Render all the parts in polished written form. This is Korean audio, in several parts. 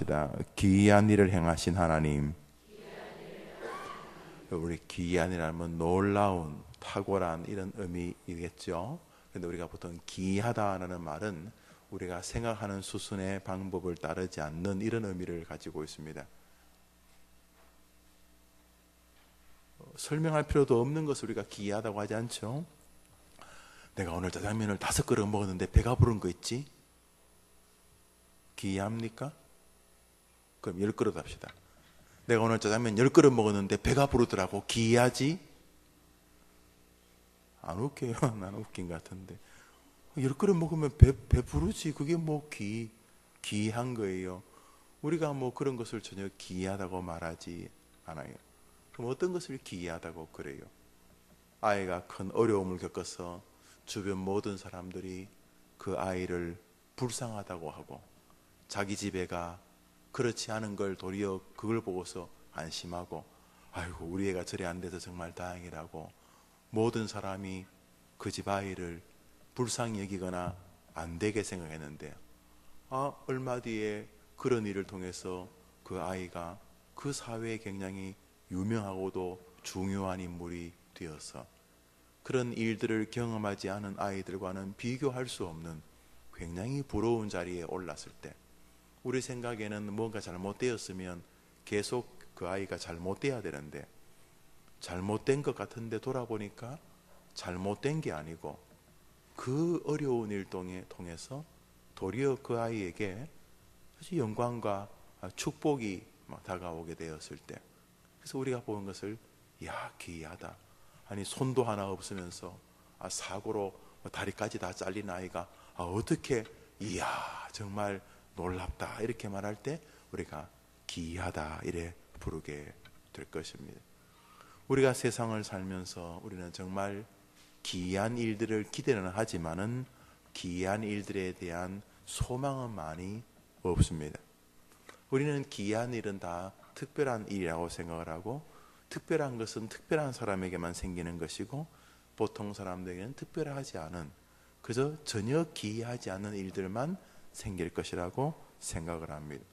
합시다. 기이한 일을 행하신 하나님. 우리 기이한이라면 놀라운, 탁월한 이런 의미이겠죠. 그런데 우리가 보통 기이하다라는 말은 우리가 생각하는 수순의 방법을 따르지 않는 이런 의미를 가지고 있습니다. 설명할 필요도 없는 것을 우리가 기이하다고 하지 않죠. 내가 오늘 짜장면을 5그릇 먹었는데 배가 부른 거 있지? 기이합니까? 그럼 10그릇 합시다. 내가 오늘 짜장면 10그릇 먹었는데 배가 부르더라고. 기이하지? 안 웃겨요. 난 웃긴 것 같은데. 10그릇 먹으면 배 부르지. 그게 뭐 기이한 거예요. 우리가 뭐 그런 것을 전혀 기이하다고 말하지 않아요. 그럼 어떤 것을 기이하다고 그래요? 아이가 큰 어려움을 겪어서 주변 모든 사람들이 그 아이를 불쌍하다고 하고, 자기 집애가 그렇지 않은 걸 도리어 그걸 보고서 안심하고, 아이고 우리 애가 저리 안 돼서 정말 다행이라고 모든 사람이 그 집 아이를 불쌍히 여기거나 안 되게 생각했는데, 얼마 뒤에 그런 일을 통해서 그 아이가 그 사회에 굉장히 유명하고도 중요한 인물이 되어서 그런 일들을 경험하지 않은 아이들과는 비교할 수 없는 굉장히 부러운 자리에 올랐을 때, 우리 생각에는 뭔가 잘못되었으면 계속 그 아이가 잘못돼야 되는데, 잘못된 것 같은데 돌아보니까 잘못된 게 아니고 그 어려운 일 통해서 도리어 그 아이에게 아주 영광과 축복이 다가오게 되었을 때, 그래서 우리가 보는 것을 기이하다. 아니 손도 하나 없으면서 사고로 다리까지 다 잘린 아이가 어떻게 정말 놀랍다 이렇게 말할 때 우리가 기이하다 이래 부르게 될 것입니다. 우리가 세상을 살면서 우리는 정말 기이한 일들을 기대는 하지만은 기이한 일들에 대한 소망은 많이 없습니다. 우리는 기이한 일은 다 특별한 일이라고 생각을 하고, 특별한 것은 특별한 사람에게만 생기는 것이고, 보통 사람들에게는 특별하지 않은, 그저 전혀 기이하지 않은 일들만 생길 것이라고 생각을 합니다.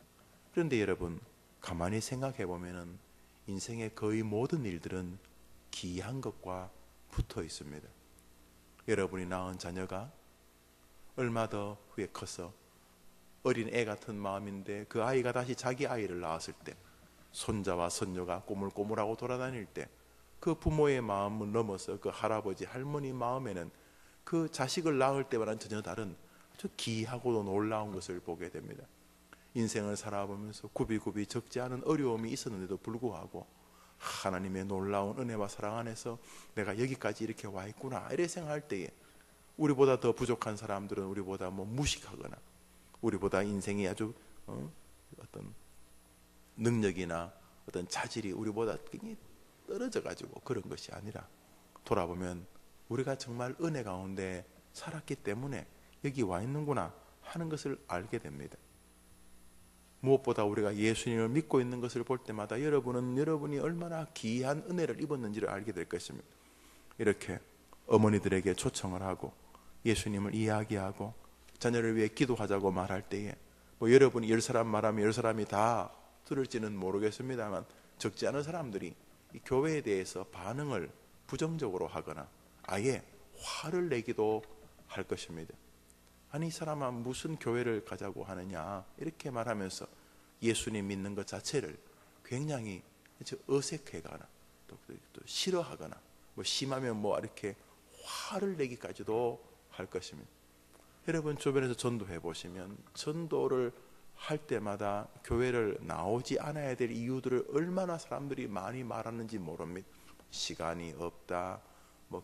그런데 여러분, 가만히 생각해 보면은 인생의 거의 모든 일들은 기이한 것과 붙어 있습니다. 여러분이 낳은 자녀가 얼마 더 후에 커서 어린 애 같은 마음인데 그 아이가 다시 자기 아이를 낳았을 때, 손자와 손녀가 꼬물꼬물하고 돌아다닐 때, 그 부모의 마음을 넘어서 그 할아버지 할머니 마음에는 그 자식을 낳을 때와는 전혀 다른 아주 기이하고도 놀라운 것을 보게 됩니다. 인생을 살아보면서 굽이굽이 적지 않은 어려움이 있었는데도 불구하고 하나님의 놀라운 은혜와 사랑 안에서 내가 여기까지 이렇게 와 있구나 이렇게 생각할 때에, 우리보다 더 부족한 사람들은 우리보다 무식하거나 우리보다 인생이 아주 어떤 능력이나 어떤 자질이 우리보다 굉장히 떨어져 가지고 그런 것이 아니라, 돌아보면 우리가 정말 은혜 가운데 살았기 때문에 여기 와 있는구나 하는 것을 알게 됩니다. 무엇보다 우리가 예수님을 믿고 있는 것을 볼 때마다 여러분이 얼마나 기이한 은혜를 입었는지를 알게 될 것입니다. 이렇게 어머니들에게 초청을 하고 예수님을 이야기하고 자녀를 위해 기도하자고 말할 때에, 여러분이 10사람 말하면 10사람이 다 들을지는 모르겠습니다만 적지 않은 사람들이 이 교회에 대해서 반응을 부정적으로 하거나 아예 화를 내기도 할 것입니다. 아니 이 사람아 무슨 교회를 가자고 하느냐 이렇게 말하면서 예수님 믿는 것 자체를 굉장히 어색해가거나 또 싫어하거나 심하면 이렇게 화를 내기까지도 할 것입니다. 여러분 주변에서 전도해 보시면 전도를 할 때마다 교회를 나오지 않아야 될 이유들을 얼마나 사람들이 많이 말하는지 모릅니다. 시간이 없다,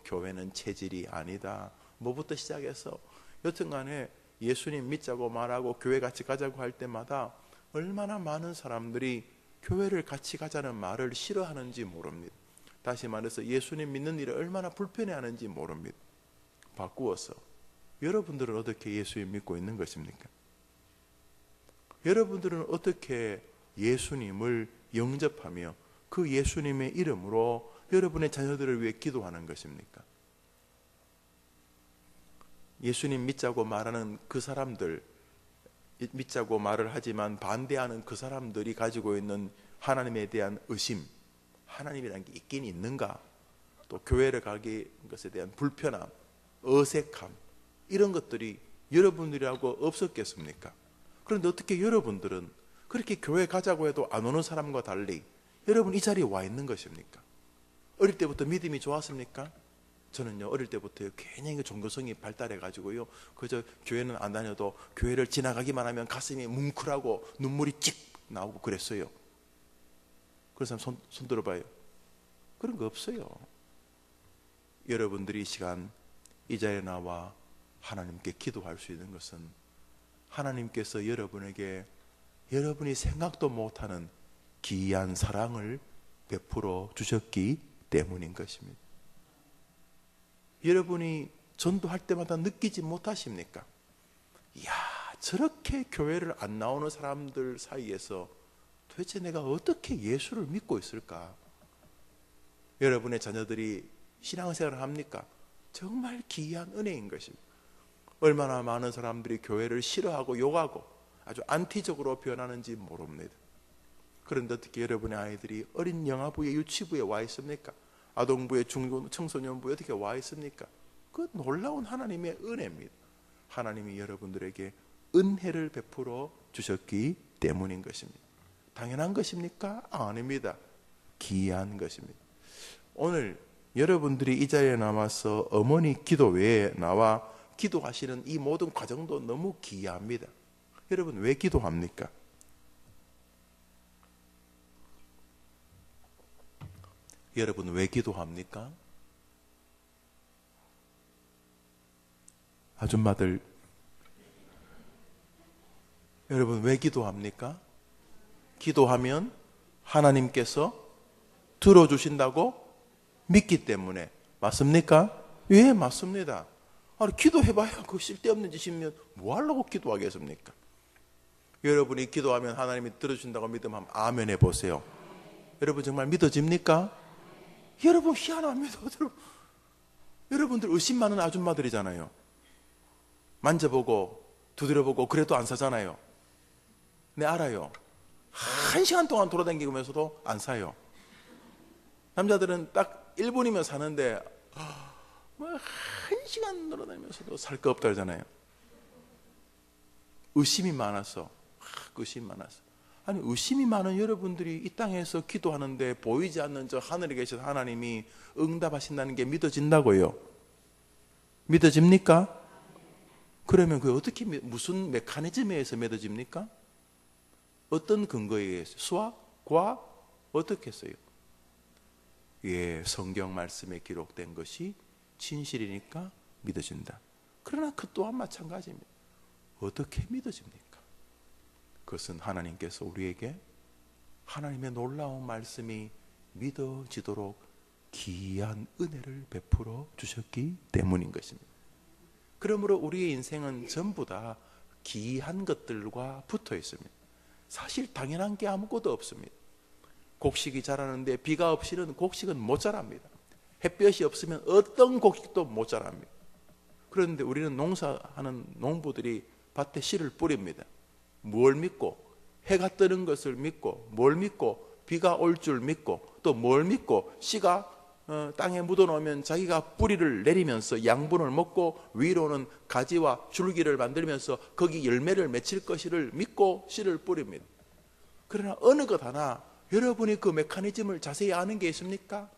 교회는 체질이 아니다, 뭐부터 시작해서 여튼간에 예수님 믿자고 말하고 교회 같이 가자고 할 때마다 얼마나 많은 사람들이 교회를 같이 가자는 말을 싫어하는지 모릅니다. 다시 말해서 예수님 믿는 일을 얼마나 불편해하는지 모릅니다. 바꾸어서 여러분들은 어떻게 예수님 믿고 있는 것입니까? 여러분들은 어떻게 예수님을 영접하며 그 예수님의 이름으로 여러분의 자녀들을 위해 기도하는 것입니까? 예수님 믿자고 말하는 그 사람들, 믿자고 말을 하지만 반대하는 그 사람들이 가지고 있는 하나님에 대한 의심, 하나님이라는 게 있긴 있는가, 또 교회를 가기 것에 대한 불편함, 어색함, 이런 것들이 여러분들이라고 없었겠습니까? 그런데 어떻게 여러분들은 그렇게 교회 가자고 해도 안 오는 사람과 달리 여러분 이 자리에 와 있는 것입니까? 어릴 때부터 믿음이 좋았습니까? 저는요, 어릴 때부터 굉장히 종교성이 발달해가지고요, 그저 교회는 안 다녀도 교회를 지나가기만 하면 가슴이 뭉클하고 눈물이 찍 나오고 그랬어요. 그런 사람 손 들어봐요. 그런 거 없어요. 여러분들이 이 시간 이 자리에 나와 하나님께 기도할 수 있는 것은 하나님께서 여러분에게 여러분이 생각도 못하는 기이한 사랑을 베풀어 주셨기 때문인 것입니다. 여러분이 전도할 때마다 느끼지 못하십니까? 이야, 저렇게 교회를 안 나오는 사람들 사이에서 도대체 내가 어떻게 예수를 믿고 있을까? 여러분의 자녀들이 신앙생활을 합니까? 정말 기이한 은혜인 것입니다. 얼마나 많은 사람들이 교회를 싫어하고 욕하고 아주 안티적으로 변하는지 모릅니다. 그런데 어떻게 여러분의 아이들이 어린 영아부에 유치부에 와 있습니까? 아동부에 청소년부에 어떻게 와 있습니까? 그 놀라운 하나님의 은혜입니다. 하나님이 여러분들에게 은혜를 베풀어 주셨기 때문인 것입니다. 당연한 것입니까? 아닙니다. 기이한 것입니다. 오늘 여러분들이 이 자리에 남아서 어머니 기도 외에 나와 기도하시는 이 모든 과정도 너무 기이합니다. 여러분 왜 기도합니까? 여러분 왜 기도합니까? 아줌마들, 여러분 왜 기도합니까? 기도하면 하나님께서 들어주신다고 믿기 때문에. 맞습니까? 예, 맞습니다. 기도해봐야 그 쓸데없는 짓이면 뭐 하려고 기도하겠습니까? 여러분이 기도하면 하나님이 들어주신다고 믿으면 아멘 해보세요. 여러분 정말 믿어집니까? 여러분 희한합니다. 여러분들 의심 많은 아줌마들이잖아요. 만져보고 두드려보고 그래도 안 사잖아요. 네, 알아요. 1시간 동안 돌아다니면서도 안 사요. 남자들은 딱 1분이면 사는데 1시간 돌아다니면서도 살 거 없다 그러잖아요. 의심이 많아서. 의심이 많아서. 아니, 의심이 많은 여러분들이 이 땅에서 기도하는데 보이지 않는 저 하늘에 계신 하나님이 응답하신다는 게 믿어진다고요? 믿어집니까? 그러면 그게 어떻게, 무슨 메커니즘에 의해서 믿어집니까? 어떤 근거에 의해서? 수학? 과학? 어떻게 했어요? 예, 성경 말씀에 기록된 것이 진실이니까 믿어진다. 그러나 그 또한 마찬가지입니다. 어떻게 믿어집니까? 그것은 하나님께서 우리에게 하나님의 놀라운 말씀이 믿어지도록 기이한 은혜를 베풀어 주셨기 때문인 것입니다. 그러므로 우리의 인생은 전부 다 기이한 것들과 붙어 있습니다. 사실 당연한 게 아무것도 없습니다. 곡식이 자라는데 비가 없이는 곡식은 못 자랍니다. 햇볕이 없으면 어떤 곡식도 못 자랍니다. 그런데 우리는 농사하는 농부들이 밭에 씨를 뿌립니다. 뭘 믿고? 해가 뜨는 것을 믿고, 뭘 믿고? 비가 올 줄 믿고, 또 뭘 믿고? 씨가 땅에 묻어놓으면 자기가 뿌리를 내리면서 양분을 먹고 위로는 가지와 줄기를 만들면서 거기 열매를 맺힐 것을 믿고 씨를 뿌립니다. 그러나 어느 것 하나 여러분이 그 메커니즘을 자세히 아는 게 있습니까?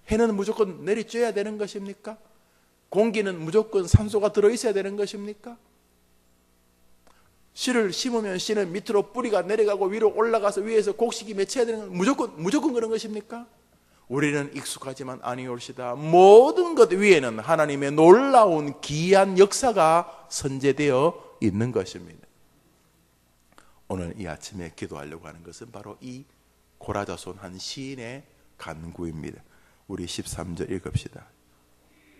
해는 무조건 내리쬐야 되는 것입니까? 공기는 무조건 산소가 들어있어야 되는 것입니까? 씨를 심으면 씨는 밑으로 뿌리가 내려가고 위로 올라가서 위에서 곡식이 맺혀야 되는 건 무조건 그런 것입니까? 우리는 익숙하지만 아니올시다. 모든 것 위에는 하나님의 놀라운 기이한 역사가 선재되어 있는 것입니다. 오늘 이 아침에 기도하려고 하는 것은 바로 이 고라자손 한 시인의 간구입니다. 우리 13절 읽읍시다.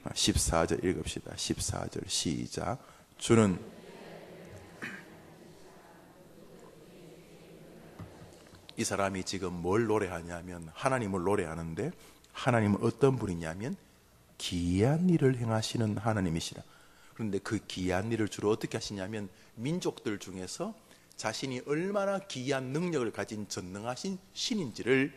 14절 읽읍시다. 14절 시작. 주는 이 사람이 지금 뭘 노래하냐면 하나님을 노래하는데, 하나님은 어떤 분이냐면 기이한 일을 행하시는 하나님이시라. 그런데 그 기이한 일을 주로 어떻게 하시냐면 민족들 중에서 자신이 얼마나 귀한 능력을 가진 전능하신 신인지를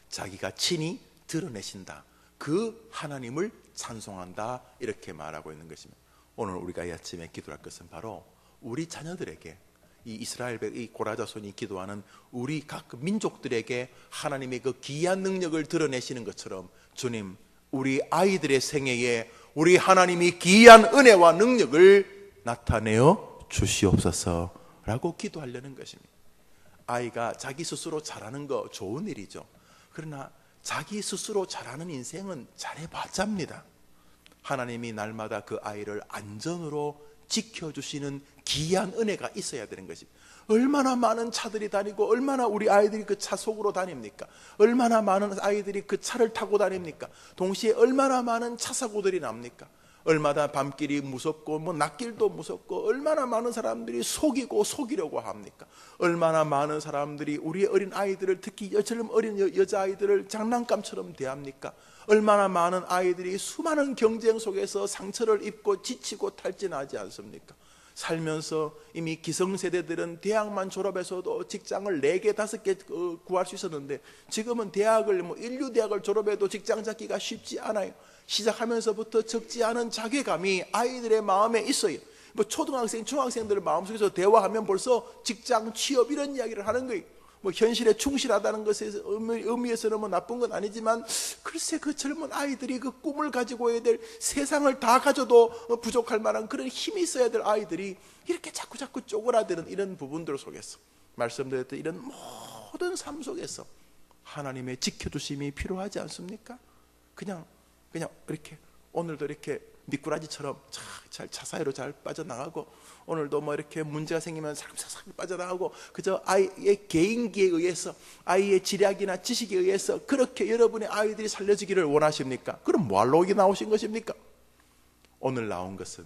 자기가 친히 드러내신다. 그 하나님을 찬송한다. 이렇게 말하고 있는 것입니다. 오늘 우리가 이 아침에 기도할 것은 바로 우리 자녀들에게, 이 이스라엘 이 고라자손이 기도하는 우리 각 민족들에게 하나님의 그 귀한 능력을 드러내시는 것처럼 주님, 우리 아이들의 생애에 우리 하나님이 귀한 은혜와 능력을 나타내어 주시옵소서 라고 기도하려는 것입니다. 아이가 자기 스스로 잘하는 거 좋은 일이죠. 그러나 자기 스스로 잘하는 인생은 잘해봤자입니다. 하나님이 날마다 그 아이를 안전으로 지켜주시는 귀한 은혜가 있어야 되는 것입니다. 얼마나 많은 차들이 다니고 얼마나 우리 아이들이 그 차 속으로 다닙니까? 얼마나 많은 아이들이 그 차를 타고 다닙니까? 동시에 얼마나 많은 차 사고들이 납니까? 얼마나 밤길이 무섭고 낮길도 무섭고 얼마나 많은 사람들이 속이고 속이려고 합니까? 얼마나 많은 사람들이 우리의 어린 아이들을, 특히 여처럼 어린 여자아이들을 장난감처럼 대합니까? 얼마나 많은 아이들이 수많은 경쟁 속에서 상처를 입고 지치고 탈진하지 않습니까? 살면서 이미 기성세대들은 대학만 졸업해서도 직장을 4개, 5개 구할 수 있었는데 지금은 대학을 인류대학을 졸업해도 직장 잡기가 쉽지 않아요. 시작하면서부터 적지 않은 자괴감이 아이들의 마음에 있어요. 초등학생, 중학생들 마음속에서 대화하면 벌써 직장, 취업 이런 이야기를 하는 거예요. 현실에 충실하다는 것에 의미에서는 나쁜 건 아니지만 글쎄 그 젊은 아이들이 그 꿈을 가지고 해야 될, 세상을 다 가져도 부족할 만한 그런 힘이 있어야 될 아이들이 이렇게 자꾸 쪼그라드는 이런 부분들 속에서, 말씀드렸던 이런 모든 삶 속에서 하나님의 지켜주심이 필요하지 않습니까? 그냥 이렇게 오늘도 이렇게 미꾸라지처럼 차 사이로 잘 빠져나가고, 오늘도 이렇게 문제가 생기면 싹 빠져나가고, 그저 아이의 개인기에 의해서, 아이의 지략이나 지식에 의해서 그렇게 여러분의 아이들이 살려지기를 원하십니까? 그럼 뭐하러 여기 나오신 것입니까? 오늘 나온 것은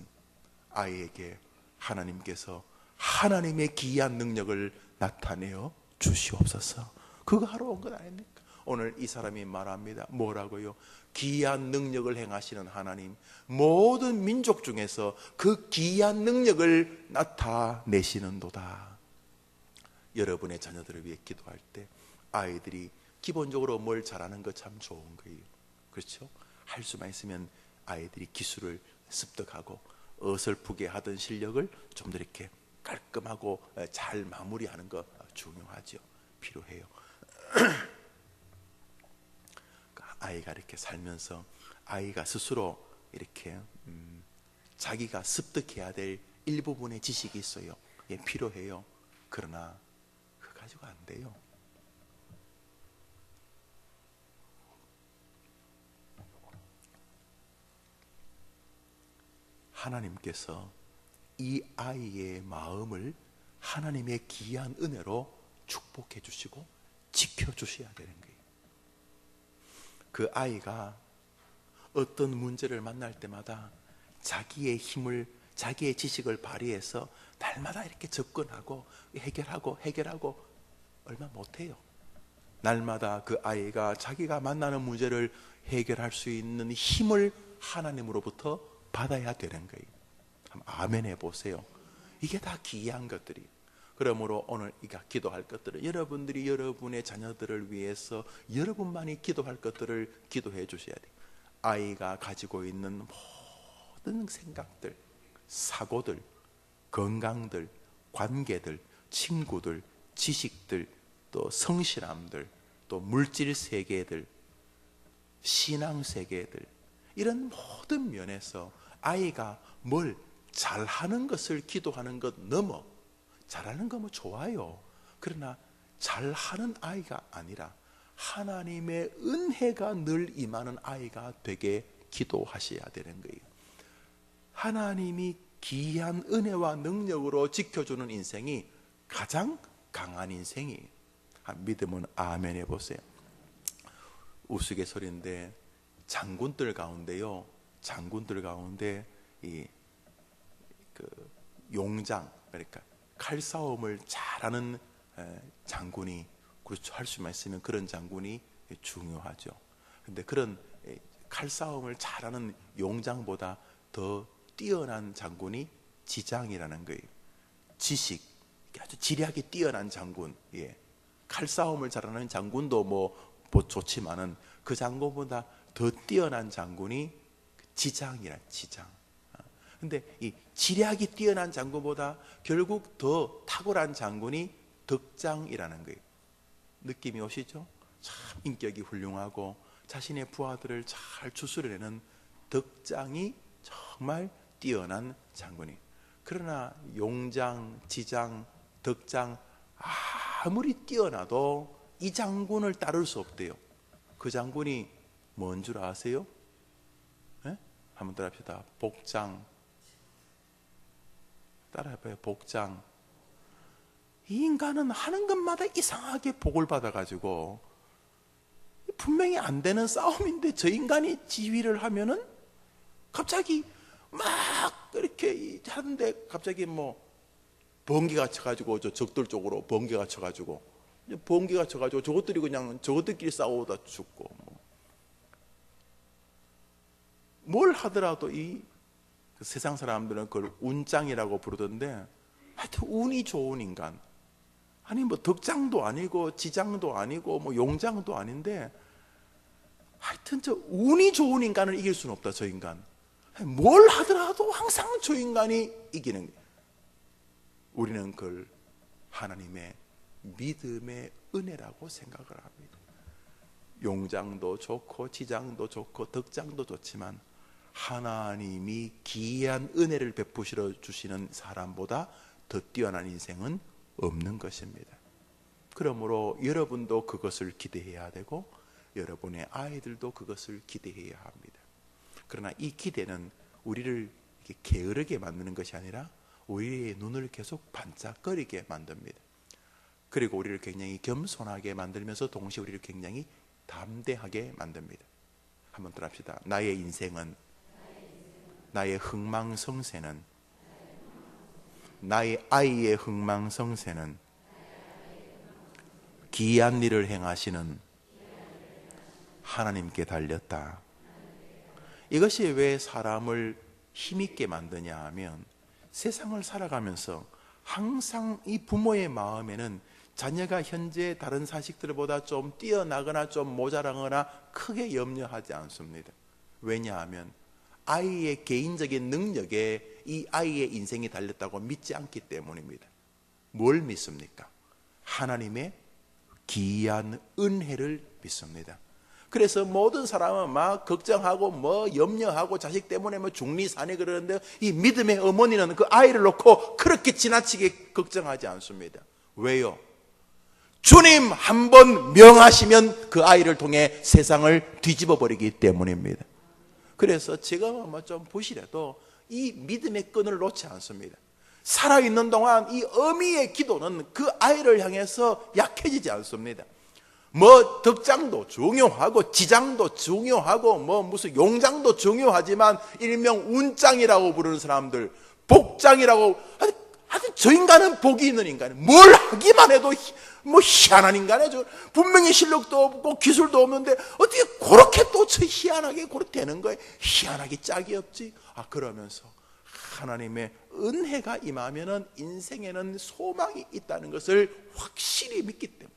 아이에게 하나님께서 하나님의 귀한 능력을 나타내어 주시옵소서, 그거 하러 온 건 아닙니까? 오늘 이 사람이 말합니다. 뭐라고요? 귀한 능력을 행하시는 하나님, 모든 민족 중에서 그 귀한 능력을 나타내시는도다. 여러분의 자녀들을 위해 기도할 때 아이들이 기본적으로 뭘 잘하는 거 참 좋은 거예요. 그렇죠? 할 수만 있으면 아이들이 기술을 습득하고 어설프게 하던 실력을 좀 더 이렇게 깔끔하고 잘 마무리하는 거 중요하죠. 필요해요. 아이가 이렇게 살면서 아이가 스스로 이렇게 자기가 습득해야 될 일부분의 지식이 있어요. 예, 필요해요. 그러나 그거 가지고 안 돼요. 하나님께서 이 아이의 마음을 하나님의 귀한 은혜로 축복해 주시고 지켜 주셔야 되는 거예요. 그 아이가 어떤 문제를 만날 때마다 자기의 힘을, 자기의 지식을 발휘해서 날마다 이렇게 접근하고 해결하고 얼마 못해요. 날마다 그 아이가 자기가 만나는 문제를 해결할 수 있는 힘을 하나님으로부터 받아야 되는 거예요. 한번 아멘 해보세요. 이게 다 귀한 것들이에요. 그러므로 오늘 기도할 것들은 여러분들이 여러분의 자녀들을 위해서 여러분만이 기도할 것들을 기도해 주셔야 돼요. 아이가 가지고 있는 모든 생각들, 사고들, 건강들, 관계들, 친구들, 지식들, 또 성실함들, 또 물질 세계들, 신앙 세계들, 이런 모든 면에서 아이가 뭘 잘하는 것을 기도하는 것 넘어, 잘하는 거 좋아요. 그러나 잘하는 아이가 아니라 하나님의 은혜가 늘 임하는 아이가 되게 기도하셔야 되는 거예요. 하나님이 귀한 은혜와 능력으로 지켜주는 인생이 가장 강한 인생이에요. 믿으면 아멘 해보세요. 우스갯소리인데 장군들 가운데요, 장군들 가운데 용장, 그러니까 칼싸움을 잘하는 장군이, 그렇죠, 할 수만 있으면 그런 장군이 중요하죠. 그런데 그런 칼싸움을 잘하는 용장보다 더 뛰어난 장군이 지장이라는 거예요. 지식, 아주 지략이 뛰어난 장군, 예. 칼싸움을 잘하는 장군도 뭐 좋지만은 그 장군보다 더 뛰어난 장군이 지장이란 지장. 근데 이 지략이 뛰어난 장군보다 결국 더 탁월한 장군이 덕장이라는 거예요. 느낌이 오시죠? 참 인격이 훌륭하고 자신의 부하들을 잘 추스려내는 덕장이 정말 뛰어난 장군이. 그러나 용장, 지장, 덕장 아무리 뛰어나도 이 장군을 따를 수 없대요. 그 장군이 뭔 줄 아세요? 네? 한번 따라합시다. 복장. 따라해봐요. 복장. 이 인간은 하는 것마다 이상하게 복을 받아가지고 분명히 안 되는 싸움인데 저 인간이 지휘를 하면은 갑자기 막 이렇게 하는데 갑자기 뭐 번개가 쳐가지고 저 적들 쪽으로 번개가 쳐가지고 저것들이 그냥 저것들끼리 싸우다 죽고 뭘 하더라도 이 세상 사람들은 그걸 운장이라고 부르던데 하여튼 운이 좋은 인간, 아니 뭐 덕장도 아니고 지장도 아니고 뭐 용장도 아닌데 하여튼 저 운이 좋은 인간을 이길 수는 없다. 저 인간 뭘 하더라도 항상 저 인간이 이기는 거예요. 우리는 그걸 하나님의 믿음의 은혜라고 생각을 합니다. 용장도 좋고 지장도 좋고 덕장도 좋지만 하나님이 기이한 은혜를 베푸시러 주시는 사람보다 더 뛰어난 인생은 없는 것입니다. 그러므로 여러분도 그것을 기대해야 되고 여러분의 아이들도 그것을 기대해야 합니다. 그러나 이 기대는 우리를 이렇게 게으르게 만드는 것이 아니라 우리의 눈을 계속 반짝거리게 만듭니다. 그리고 우리를 굉장히 겸손하게 만들면서 동시에 우리를 굉장히 담대하게 만듭니다. 한번 더 합시다. 나의 인생은, 나의 흥망성쇠는, 나의 아이의 흥망성쇠는 기이한 일을 행하시는 하나님께 달렸다. 이것이 왜 사람을 힘있게 만드냐 하면 세상을 살아가면서 항상 이 부모의 마음에는 자녀가 현재 다른 자식들보다 좀 뛰어나거나 좀 모자라거나 크게 염려하지 않습니다. 왜냐하면 아이의 개인적인 능력에 이 아이의 인생이 달렸다고 믿지 않기 때문입니다. 뭘 믿습니까? 하나님의 기이한 은혜를 믿습니다. 그래서 모든 사람은 막 걱정하고 뭐 염려하고 자식 때문에 뭐 중리산에 그러는데 이 믿음의 어머니는 그 아이를 놓고 그렇게 지나치게 걱정하지 않습니다. 왜요? 주님 한 번 명하시면 그 아이를 통해 세상을 뒤집어 버리기 때문입니다. 그래서 제가 뭐 좀 보시라도 이 믿음의 끈을 놓지 않습니다. 살아있는 동안 이 어미의 기도는 그 아이를 향해서 약해지지 않습니다. 뭐 덕장도 중요하고 지장도 중요하고 뭐 무슨 용장도 중요하지만 일명 운장이라고 부르는 사람들, 복장이라고 하여튼 저 인간은 복이 있는 인간이에요. 뭘 하기만 해도 뭐 희한한 인간이죠. 분명히 실력도 없고 기술도 없는데 어떻게 그렇게 또 저 희한하게 그렇게 되는 거예요. 희한하게 짝이 없지. 그러면서 하나님의 은혜가 임하면은 인생에는 소망이 있다는 것을 확실히 믿기 때문에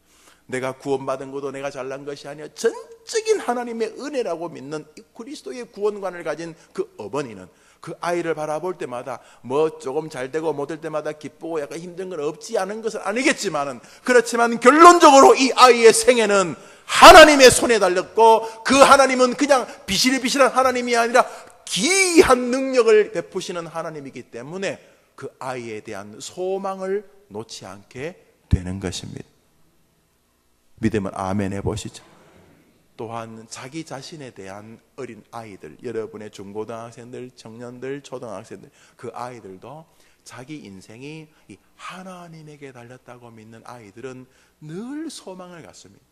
내가 구원받은 것도 내가 잘난 것이 아니라 전적인 하나님의 은혜라고 믿는 이 그리스도의 구원관을 가진 그 어머니는 그 아이를 바라볼 때마다 뭐 조금 잘 되고 못될 때마다 기쁘고 약간 힘든 건 없지 않은 것은 아니겠지만은 그렇지만 결론적으로 이 아이의 생애는 하나님의 손에 달렸고 그 하나님은 그냥 비실비실한 하나님이 아니라 기이한 능력을 베푸시는 하나님이기 때문에 그 아이에 대한 소망을 놓지 않게 되는 것입니다. 믿으면 아멘 해보시죠. 또한 자기 자신에 대한 어린 아이들, 여러분의 중고등학생들, 청년들, 초등학생들, 그 아이들도 자기 인생이 이 하나님에게 달렸다고 믿는 아이들은 늘 소망을 갖습니다.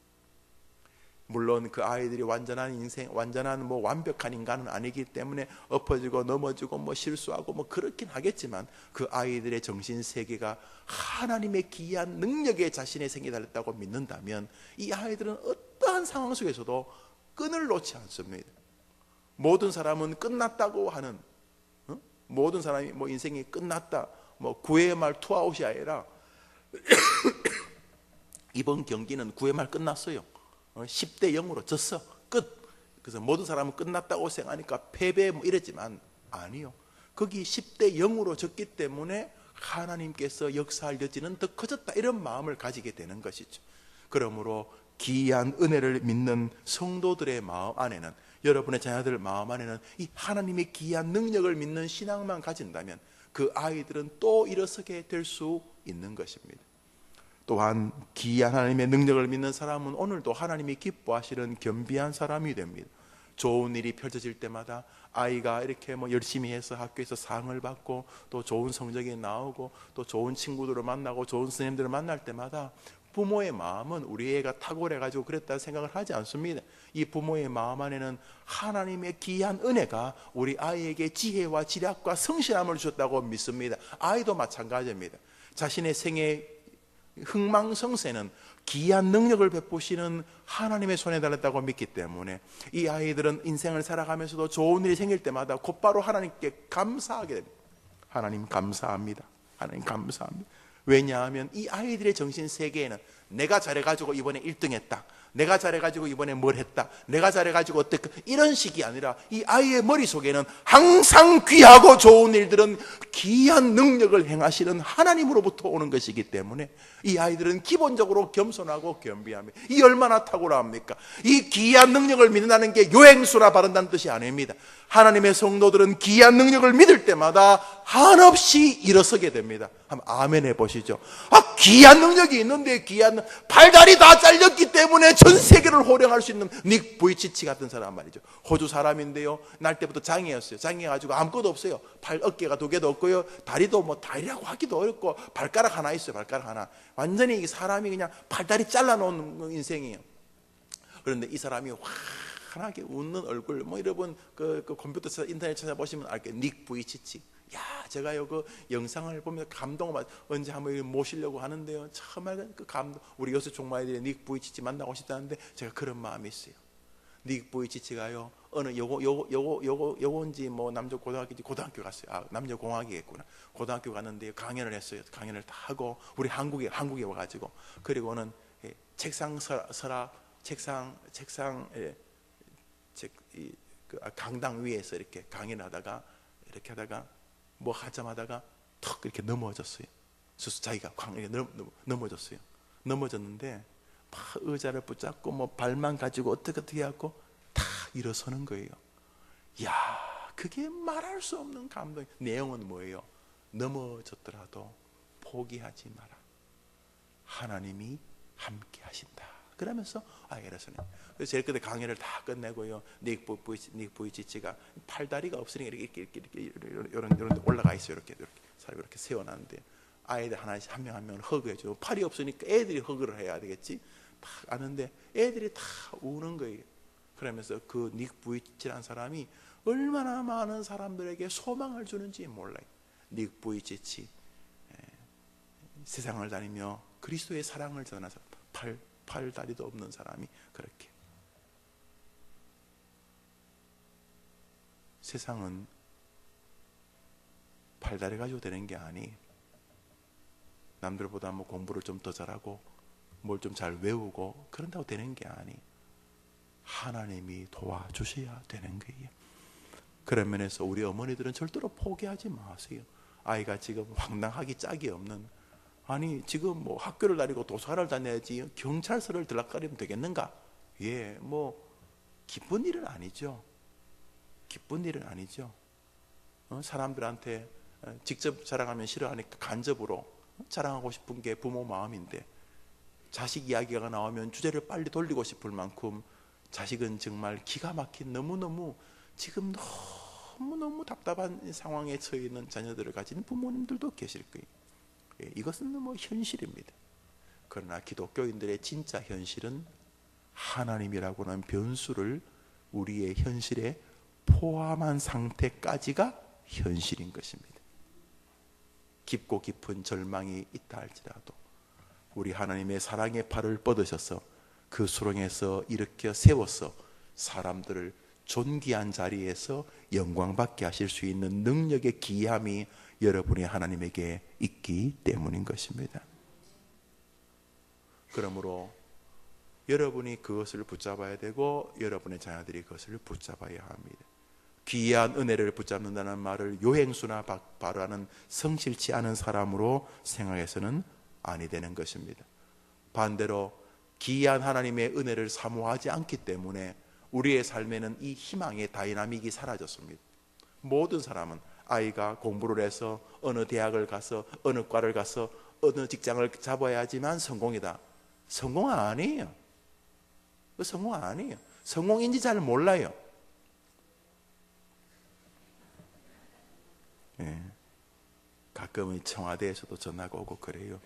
물론 그 아이들이 완전한 인생, 완전한 뭐 완벽한 인간은 아니기 때문에 엎어지고 넘어지고 뭐 실수하고 뭐 그렇긴 하겠지만 그 아이들의 정신 세계가 하나님의 기이한 능력에 자신의 생이 달렸다고 믿는다면 이 아이들은 어떠한 상황 속에서도 끈을 놓지 않습니다. 모든 사람은 끝났다고 하는, 모든 사람이 뭐 인생이 끝났다, 뭐 구회의 말 투아웃이 아니라 이번 경기는 9회 말 끝났어요. 10대 0으로 졌어. 끝. 그래서 모든 사람은 끝났다고 생각하니까 패배 뭐 이랬지만 아니요. 거기 10대 0으로 졌기 때문에 하나님께서 역사할 여지는 더 커졌다, 이런 마음을 가지게 되는 것이죠. 그러므로 기이한 은혜를 믿는 성도들의 마음 안에는, 여러분의 자녀들 마음 안에는 이 하나님의 기이한 능력을 믿는 신앙만 가진다면 그 아이들은 또 일어서게 될 수 있는 것입니다. 또한 기이한 하나님의 능력을 믿는 사람은 오늘도 하나님이 기뻐하시는 겸비한 사람이 됩니다. 좋은 일이 펼쳐질 때마다 아이가 이렇게 뭐 열심히 해서 학교에서 상을 받고 또 좋은 성적이 나오고 또 좋은 친구들을 만나고 좋은 선생님들을 만날 때마다 부모의 마음은 우리 애가 탁월해가지고 그랬다 생각을 하지 않습니다. 이 부모의 마음 안에는 하나님의 기이한 은혜가 우리 아이에게 지혜와 지략과 성실함을 주셨다고 믿습니다. 아이도 마찬가지입니다. 자신의 생애 흥망성쇠는 기이한 능력을 베푸시는 하나님의 손에 달렸다고 믿기 때문에 이 아이들은 인생을 살아가면서도 좋은 일이 생길 때마다 곧바로 하나님께 감사하게 됩니다. 하나님 감사합니다. 하나님 감사합니다. 왜냐하면 이 아이들의 정신 세계에는 내가 잘해가지고 이번에 1등 했다, 내가 잘해가지고 이번에 뭘 했다, 내가 잘해가지고 어떻게, 이런 식이 아니라 이 아이의 머릿속에는 항상 귀하고 좋은 일들은 기이한 능력을 행하시는 하나님으로부터 오는 것이기 때문에 이 아이들은 기본적으로 겸손하고 겸비합니다. 이 얼마나 탁월합니까? 이 기이한 능력을 믿는다는 게 요행수나 바른다는 뜻이 아닙니다. 하나님의 성도들은 기이한 능력을 믿을 때마다 한없이 일어서게 됩니다. 한번 아멘 해보시죠. 기이한 능력이 있는데, 기이한 팔다리 다 잘렸기 때문에 전 세계를 호령할 수 있는 닉 부이치치 같은 사람 말이죠. 호주 사람인데요, 날 때부터 장애였어요. 장애가지고 아무것도 없어요. 팔, 어깨가 2개도 없고요, 다리도 뭐 다리라고 하기도 어렵고 발가락 하나 있어요. 발가락 하나. 완전히 사람이 그냥 팔다리 잘라놓은 인생이에요. 그런데 이 사람이 환하게 웃는 얼굴, 뭐 여러분 그 컴퓨터 인터넷 찾아보시면 알게요. 닉 부이치치. 야, 제가요 그 영상을 보면서 감동을 받, 언제 한번 모시려고 하는데요, 정말 그 감동. 우리 요새 종마이들이 닉 부이치치 만나고 싶다는데 제가 그런 마음이 있어요. 닉 부이치치가요 어느 요건지 뭐 남녀 고등학교인지 고등학교 갔어요. 남녀 공학이겠구나. 고등학교 갔는데 강연을 했어요. 강연을 다 하고 우리 한국에 와가지고, 그리고는 책상 강당 위에서 이렇게 강연하다가 이렇게 하다가 뭐 하자마다가 턱 이렇게 넘어졌어요. 그래서 자기가 광에 넘어졌어요. 넘어졌는데 막 의자를 붙잡고 뭐 발만 가지고 어떻게 하고 탁 일어서는 거예요. 야, 그게 말할 수 없는 감동. 내용은 뭐예요? 넘어졌더라도 포기하지 마라. 하나님이 함께 하신다. 그러면서 일어서네. 그래서 제일 끝에 강연을 다 끝내고요, 닉 부이치치가 팔다리가 없으니까 이렇게 이런 올라가 있어요. 이렇게 사람 이렇게 세워놨는데 아이들 하나씩 한 명 한 명을 허그해줘. 팔이 없으니까 애들이 허그를 해야 되겠지. 딱 아는데 애들이 다 우는 거예요. 그러면서 그 닉 부이치치라는 사람이 얼마나 많은 사람들에게 소망을 주는지 몰라요. 닉 부이치치, 세상을 다니며 그리스도의 사랑을 전하는 사람, 팔다리도 없는 사람이 그렇게. 세상은 팔다리 가지고 되는 게 아니, 남들보다 뭐 공부를 좀 더 잘하고 뭘 좀 잘 외우고 그런다고 되는 게 아니, 하나님이 도와주셔야 되는 거예요. 그런 면에서 우리 어머니들은 절대로 포기하지 마세요. 아이가 지금 황당하기 짝이 없는, 아니 지금 뭐 학교를 다니고 도서관을 다녀야지 경찰서를 들락거리면 되겠는가? 뭐 기쁜 일은 아니죠. 기쁜 일은 아니죠. 사람들한테 직접 자랑하면 싫어하니까 간접으로 자랑하고 싶은 게 부모 마음인데, 자식 이야기가 나오면 주제를 빨리 돌리고 싶을 만큼 자식은 정말 기가 막힌, 너무너무 지금 너무너무 답답한 상황에 처해 있는 자녀들을 가진 부모님들도 계실 거예요. 이것은 뭐 현실입니다. 그러나 기독교인들의 진짜 현실은 하나님이라고 하는 변수를 우리의 현실에 포함한 상태까지가 현실인 것입니다. 깊고 깊은 절망이 있다 할지라도 우리 하나님의 사랑의 팔을 뻗으셔서 그 수렁에서 일으켜 세워서 사람들을 존귀한 자리에서 영광받게 하실 수 있는 능력의 기이함이 여러분이 하나님에게 있기 때문인 것입니다. 그러므로 여러분이 그것을 붙잡아야 되고 여러분의 자녀들이 그것을 붙잡아야 합니다. 귀한 은혜를 붙잡는다는 말을 요행수나 발언하는 성실치 않은 사람으로 생각해서는 아니 되는 것입니다. 반대로 귀한 하나님의 은혜를 사모하지 않기 때문에 우리의 삶에는 이 희망의 다이나믹이 사라졌습니다. 모든 사람은 아이가 공부를 해서 어느 대학을 가서 어느 과를 가서 어느 직장을 잡아야 하지만 성공이다. 성공 아니에요. 성공 아니에요. 성공인지 잘 몰라요. 예. 가끔은 청와대에서도 전화가 오고 그래요.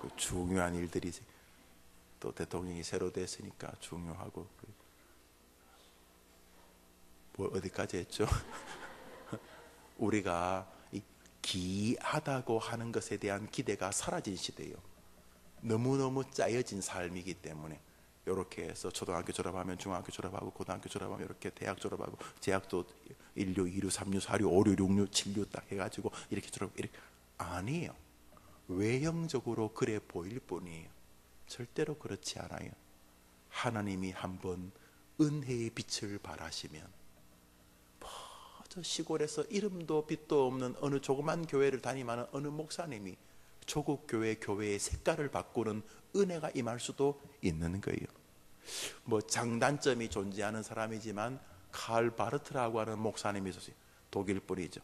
그 중요한 일들이지. 또 대통령이 새로 됐으니까 중요하고. 뭐 어디까지 했죠? 우리가 이 기하다고 하는 것에 대한 기대가 사라진 시대예요. 너무너무 짜여진 삶이기 때문에 이렇게 해서 초등학교 졸업하면 중학교 졸업하고 고등학교 졸업하면 이렇게 대학 졸업하고 대학도 1류, 2류, 3류, 4류, 5류, 6류, 7류 딱 해가지고 이렇게 졸업 이렇게 아니에요. 외형적으로 그래 보일 뿐이에요. 절대로 그렇지 않아요. 하나님이 한번 은혜의 빛을 발하시면 저 시골에서 이름도 빛도 없는 어느 조그만 교회를 다니는 어느 목사님이 조국 교회의 색깔을 바꾸는 은혜가 임할 수도 있는 거예요. 뭐 장단점이 존재하는 사람이지만 칼 바르트라고 하는 목사님이 있었어요. 독일 분이죠.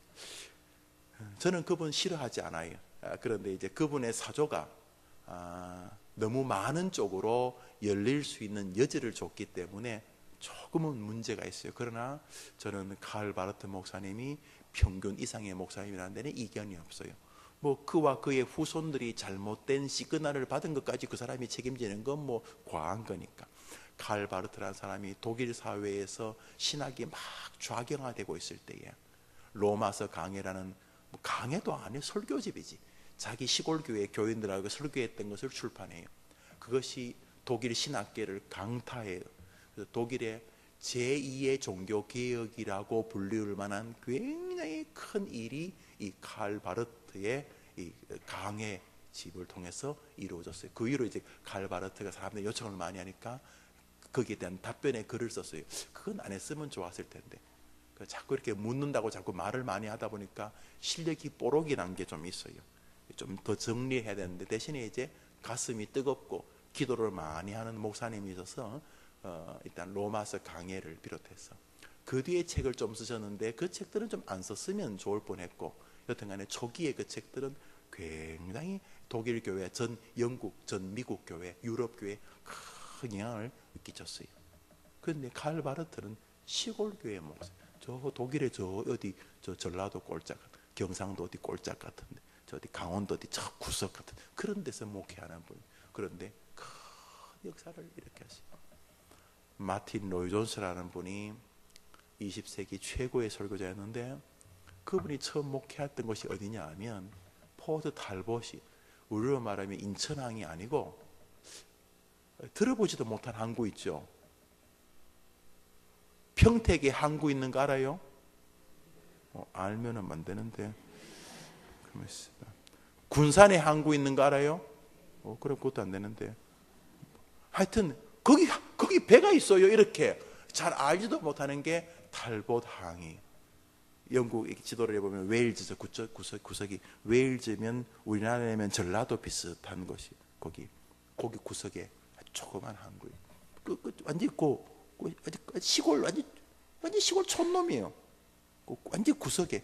저는 그분 싫어하지 않아요. 그런데 이제 그분의 사조가 너무 많은 쪽으로 열릴 수 있는 여지를 줬기 때문에 조금은 문제가 있어요. 그러나 저는 칼 바르트 목사님이 평균 이상의 목사님이라는 데는 이견이 없어요. 뭐 그와 그의 후손들이 잘못된 시그널을 받은 것까지 그 사람이 책임지는 건 뭐 과한 거니까. 칼 바르트라는 사람이 독일 사회에서 신학이 막 좌경화되고 있을 때에 로마서 강해라는, 뭐 강해도 아니에요. 설교집이지. 자기 시골 교회 교인들하고 설교했던 것을 출판해요. 그것이 독일 신학계를 강타해요. 그래서 독일의 제2의 종교개혁이라고 불릴 만한 굉장히 큰 일이 이 칼 바르트의 이 강해 집을 통해서 이루어졌어요. 그 이후로 이제 칼 바르트가 사람들이 요청을 많이 하니까 거기에 대한 답변의 글을 썼어요. 그건 안 했으면 좋았을 텐데. 자꾸 이렇게 묻는다고 자꾸 말을 많이 하다 보니까 실력이 뽀록이 난 게 좀 있어요. 좀 더 정리해야 되는데 대신에 이제 가슴이 뜨겁고 기도를 많이 하는 목사님이 있어서 일단 로마서 강해를 비롯해서 그 뒤에 책을 좀 쓰셨는데 그 책들은 좀 안 썼으면 좋을 뻔했고 여튼간에 초기에 그 책들은 굉장히 독일 교회, 전 영국, 전 미국 교회, 유럽 교회 큰 영향을 끼쳤어요. 그런데 칼 바르트는 시골 교회 목사, 저 독일의 저 어디 저 전라도 꼴짝, 경상도 어디 꼴짝 같은데, 저 어디 강원도 어디 저 구석 같은 그런 데서 목회하는 분. 그런데 큰 역사를 이렇게 하시고 마틴 로이 존스라는 분이 20세기 최고의 설교자였는데 그분이 처음 목회했던 곳이 어디냐 하면 포드 탈봇이, 우리로 말하면 인천항이 아니고 들어보지도 못한 항구 있죠. 평택에 항구 있는 거 알아요? 알면은 안 되는데. 군산에 항구 있는 거 알아요? 그럼 그것도 안 되는데. 하여튼 거기 배가 있어요. 이렇게 잘 알지도 못하는 게 탈봇 항이. 영국 지도를 해보면 웨일즈 구석이 웨일즈면 우리나라면 전라도 비슷한 곳이 거기 구석에 조그만 항구예요. 완전 시골 완전 시골 촌놈이에요. 완전 구석에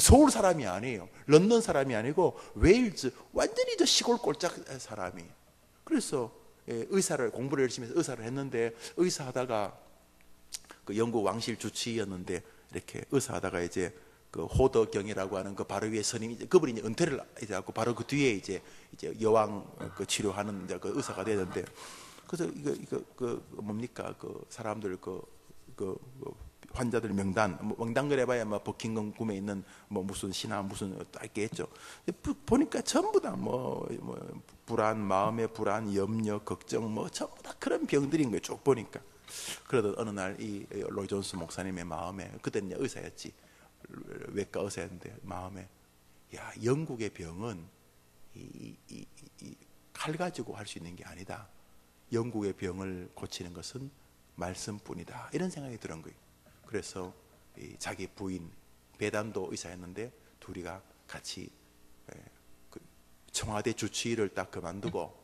서울 사람이 아니에요. 런던 사람이 아니고 웨일즈 완전히 저 시골 꼴짝 사람이에요. 그래서 의사를 공부를 열심히 해서 의사를 했는데 의사하다가 그 영국 왕실 주치의였는데 이렇게 의사하다가 이제 그 호더경이라고 하는 그 바로 위에 선임이 그분이 이제 은퇴를 이제 하고 바로 그 뒤에 이제 여왕 그 치료하는 이제 그 의사가 되는데 그래서 이거 그 뭡니까 그 사람들 그 환자들 명단 그래봐야 뭐 버킹엄 궁에 있는 뭐 무슨 신화 무슨 딱 있겠죠. 보니까 전부 다 뭐 불안, 마음의 불안, 염려, 걱정 뭐 전부 다 그런 병들인 거예요. 쭉 보니까. 그러던 어느 날 이 로이 존스 목사님의 마음에, 그때는 의사였지, 외과 의사였는데 마음에, 야 영국의 병은 이 칼 가지고 할 수 있는 게 아니다. 영국의 병을 고치는 것은 말씀뿐이다. 이런 생각이 들은 거예요. 그래서 자기 부인 베단도 의사였는데 둘이가 같이 청와대 주치의를 딱 그만두고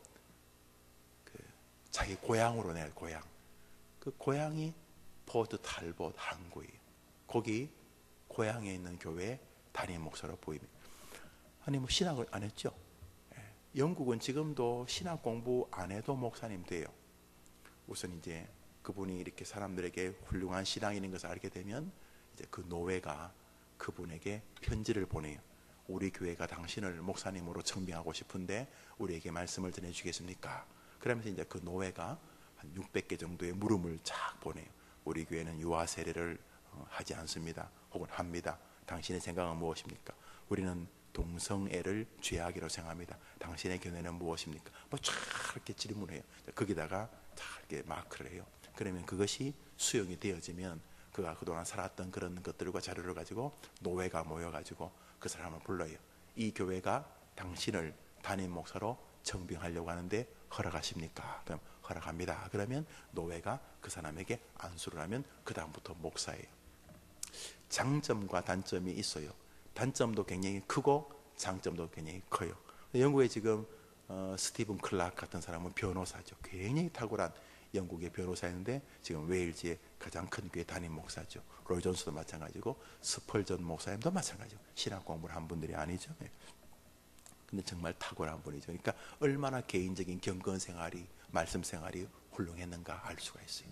자기 고향으로 내 고향. 그 고향이 포트 탈봇 항구예요. 거기 고향에 있는 교회 담임 목사로 보입니다. 아니 뭐 신학을 안 했죠. 영국은 지금도 신학 공부 안 해도 목사님 돼요. 우선 이제 그분이 이렇게 사람들에게 훌륭한 신앙인인 것을 알게 되면 이제 그 노회가 그분에게 편지를 보내요. 우리 교회가 당신을 목사님으로 청빙하고 싶은데 우리에게 말씀을 전해주겠습니까? 그러면서 이제 그 노회가 한 600개 정도의 물음을 쫙 보내요. 우리 교회는 유아 세례를 하지 않습니다. 혹은 합니다. 당신의 생각은 무엇입니까? 우리는 동성애를 죄악이라고 생각합니다. 당신의 견해는 무엇입니까? 뭐 쫙 이렇게 질문해요. 거기다가 다 이렇게 마크를 해요. 그러면 그것이 수용이 되어지면 그가 그동안 살았던 그런 것들과 자료를 가지고 노회가 모여가지고 그 사람을 불러요. 이 교회가 당신을 담임 목사로 청빙하려고 하는데 허락하십니까? 그럼 허락합니다. 그러면 노회가 그 사람에게 안수를 하면 그 다음부터 목사예요. 장점과 단점이 있어요. 단점도 굉장히 크고 장점도 굉장히 커요. 영국에 지금 스티븐 클락 같은 사람은 변호사죠. 굉장히 탁월한 영국의 변호사였는데 지금 웨일즈의 가장 큰 교회 담임 목사죠. 로이 존스도 마찬가지고 스펄전 목사님도 마찬가지고 신학 공부를 한 분들이 아니죠. 근데 정말 탁월한 분이죠. 그러니까 얼마나 개인적인 경건 생활이 말씀 생활이 훌륭했는가 알 수가 있어요.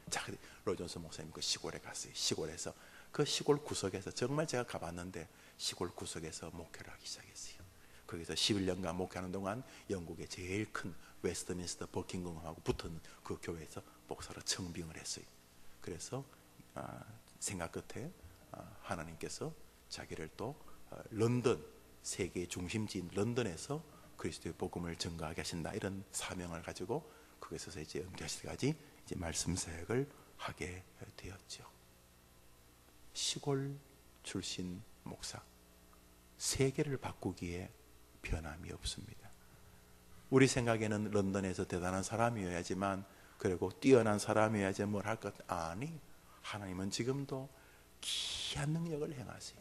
자, 로이 존스 목사님 그 시골에 갔어요. 시골에서 그 시골 구석에서 정말 제가 가봤는데 시골 구석에서 목회를 하기 시작했어요. 거기서 11년간 목회하는 동안 영국의 제일 큰 웨스트민스터 버킹엄하고 붙은 그 교회에서 목사로 청빙을 했어요. 그래서 생각 끝에 하나님께서 자기를 또 런던 세계의 중심지인 런던에서 그리스도의 복음을 전가하게 하신다 이런 사명을 가지고 거기서 이제 은퇴하실 때까지 이제 말씀 사역을 하게 되었죠. 시골 출신 목사, 세계를 바꾸기에 변함이 없습니다. 우리 생각에는 런던에서 대단한 사람이어야지만 그리고 뛰어난 사람이어야지 뭘 할 것 아니, 하나님은 지금도 귀한 능력을 행하세요.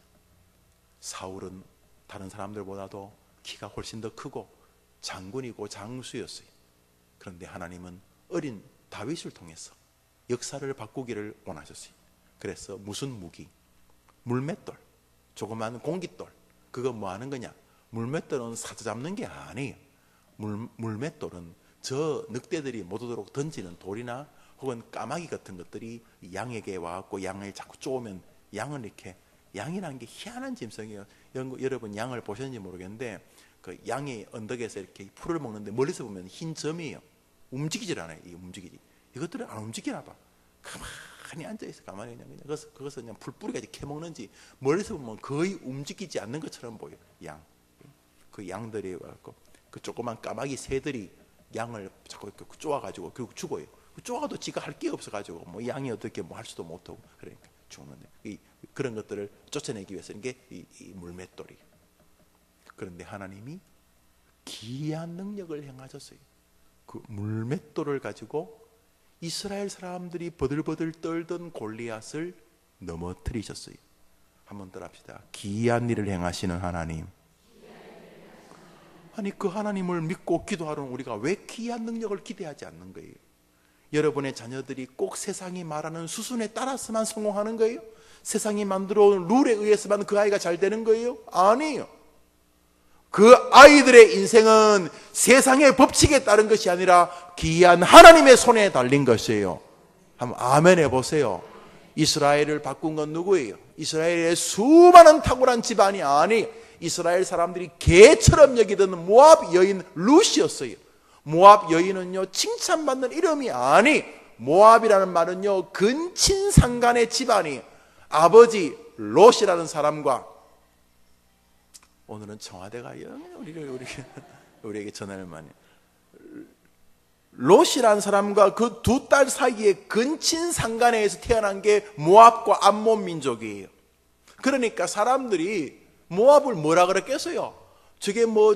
사울은 다른 사람들보다도 키가 훨씬 더 크고 장군이고 장수였어요. 그런데 하나님은 어린 다윗을 통해서 역사를 바꾸기를 원하셨어요. 그래서 무슨 무기? 물맷돌, 조그만 공깃돌. 그거 뭐 하는 거냐? 물맷돌은 사자잡는 게 아니에요. 물맷돌은 저 늑대들이 못 오도록 던지는 돌이나 혹은 까마귀 같은 것들이 양에게 와갖고 양을 자꾸 쪼으면 양은 이렇게, 양이라는 게 희한한 짐승이에요. 여러분 양을 보셨는지 모르겠는데 그 양이 언덕에서 이렇게 풀을 먹는데 멀리서 보면 흰 점이에요. 움직이질 않아요. 이 움직이지. 이것들은 안 움직이나 봐. 가만히 앉아있어. 가만히 그냥 그것을 그냥 풀뿌리까지 캐먹는지 멀리서 보면 거의 움직이지 않는 것처럼 보여요. 양. 그 양들이 와갖고 그 조그만 까마귀 새들이 양을 자꾸 이렇게 쪼아가지고 결국 죽어요. 쪼아도 지가 할 게 없어가지고 뭐 양이 어떻게 뭐 할 수도 못하고 그러니까 죽는데 그런 것들을 쫓아내기 위해서 이게 이 물맷돌이. 그런데 하나님이 기이한 능력을 행하셨어요. 그 물맷돌을 가지고 이스라엘 사람들이 버들버들 떨던 골리앗을 넘어뜨리셨어요. 한번 따라합시다. 기이한 일을 행하시는 하나님. 아니 그 하나님을 믿고 기도하는 우리가 왜 기이한 능력을 기대하지 않는 거예요? 여러분의 자녀들이 꼭 세상이 말하는 수순에 따라서만 성공하는 거예요? 세상이 만들어 온 룰에 의해서만 그 아이가 잘 되는 거예요? 아니에요. 그 아이들의 인생은 세상의 법칙에 따른 것이 아니라 기이한 하나님의 손에 달린 것이에요. 한번 아멘 해보세요. 이스라엘을 바꾼 건 누구예요? 이스라엘의 수많은 탁월한 집안이 아니에요. 이스라엘 사람들이 개처럼 여기던 모압 여인 룻이었어요. 모압 여인은요 칭찬받는 이름이 아니, 모압이라는 말은요 근친상간의 집안이에요. 아버지 롯이라는 사람과, 오늘은 청와대가 우리에게 전화를 많이, 롯이라는 사람과 그 두 딸 사이에 근친상간에서 태어난 게 모압과 암몬 민족이에요. 그러니까 사람들이 모압을 뭐라 그랬겠어요? 저게 뭐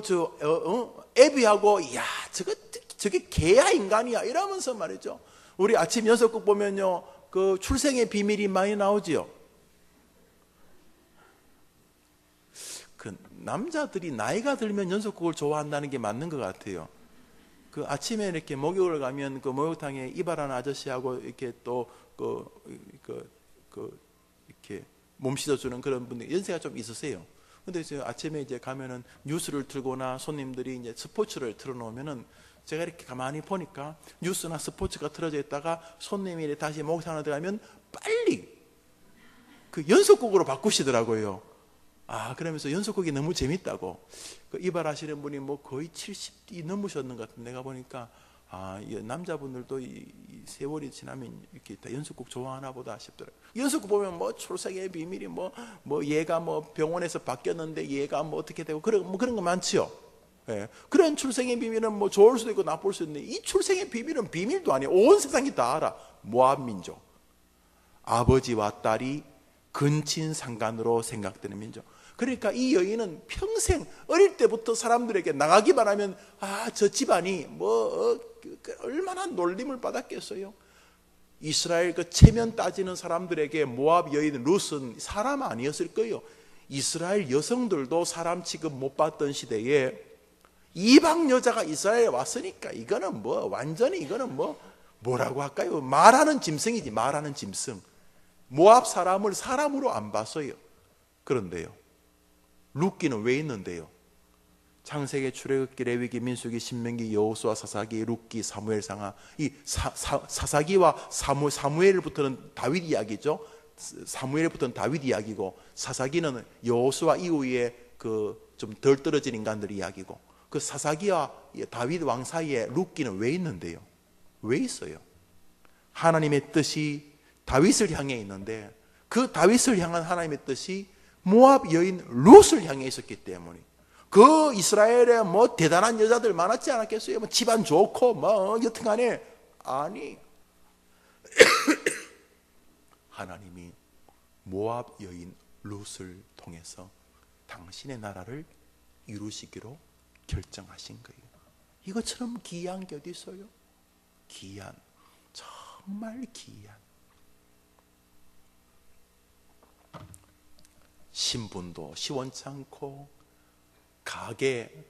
에비하고 야 저게 개야 인간이야 이러면서 말이죠. 우리 아침 연속극 보면요, 그 출생의 비밀이 많이 나오지요. 그 남자들이 나이가 들면 연속극을 좋아한다는 게 맞는 것 같아요. 그 아침에 이렇게 목욕을 가면 그 목욕탕에 이발하는 아저씨하고 이렇게 또 이렇게 몸 씻어주는 그런 분들 연세가 좀 있으세요. 근데 이제 아침에 이제 가면은 뉴스를 틀거나 손님들이 이제 스포츠를 틀어놓으면은 제가 이렇게 가만히 보니까 뉴스나 스포츠가 틀어져 있다가 손님이 다시 목욕탕에 들어가면 빨리 그 연속곡으로 바꾸시더라고요. 그러면서 연속곡이 너무 재밌다고. 그 이발하시는 분이 뭐 거의 70이 넘으셨는 것 같은데, 내가 보니까 이 남자분들도 이 세월이 지나면 이렇게 다 연속곡 좋아하나 보다 싶더라고요. 연속곡 보면 뭐 출생의 비밀이 뭐 얘가 뭐 병원에서 바뀌었는데 얘가 뭐 어떻게 되고 그런 거 많지요. 예. 그런 출생의 비밀은 뭐 좋을 수도 있고 나쁠 수도 있는데, 이 출생의 비밀은 비밀도 아니에요. 온 세상이 다 알아. 모압 민족. 아버지와 딸이 근친상간으로 생각되는 민족. 그러니까 이 여인은 평생 어릴 때부터 사람들에게 나가기만 하면 저 집안이 얼마나 놀림을 받았겠어요. 이스라엘 그 체면 따지는 사람들에게 모압 여인 룻은 사람 아니었을 거예요. 이스라엘 여성들도 사람 취급 못 받던 시대에 이방 여자가 이스라엘에 왔으니까 이거는 완전히 이거는 뭐라고 할까요? 말하는 짐승이지, 말하는 짐승. 모압 사람을 사람으로 안 봤어요. 그런데요, 룻기는 왜 있는데요? 창세기, 출애굽기, 레위기, 민수기, 신명기, 여호수아, 사사기, 룻기, 사무엘상하. 이 사사기와 사무엘부터는 다윗 이야기죠. 사무엘부터는 다윗 이야기고, 사사기는 여호수아 이후에 그 좀 덜 떨어진 인간들 이야기고, 그 사사기와 다윗 왕 사이에 룻기는 왜 있는데요? 왜 있어요? 하나님의 뜻이 다윗을 향해 있는데, 그 다윗을 향한 하나님의 뜻이 모압 여인 룻을 향해 있었기 때문에, 그 이스라엘에 대단한 여자들 많았지 않았겠어요? 집안 좋고 여튼간에 아니 하나님이 모압 여인 룻을 통해서 당신의 나라를 이루시기로 결정하신 거예요. 이것처럼 기이한 게 어디 있어요? 기이한, 정말 기이한. 신분도 시원찮고,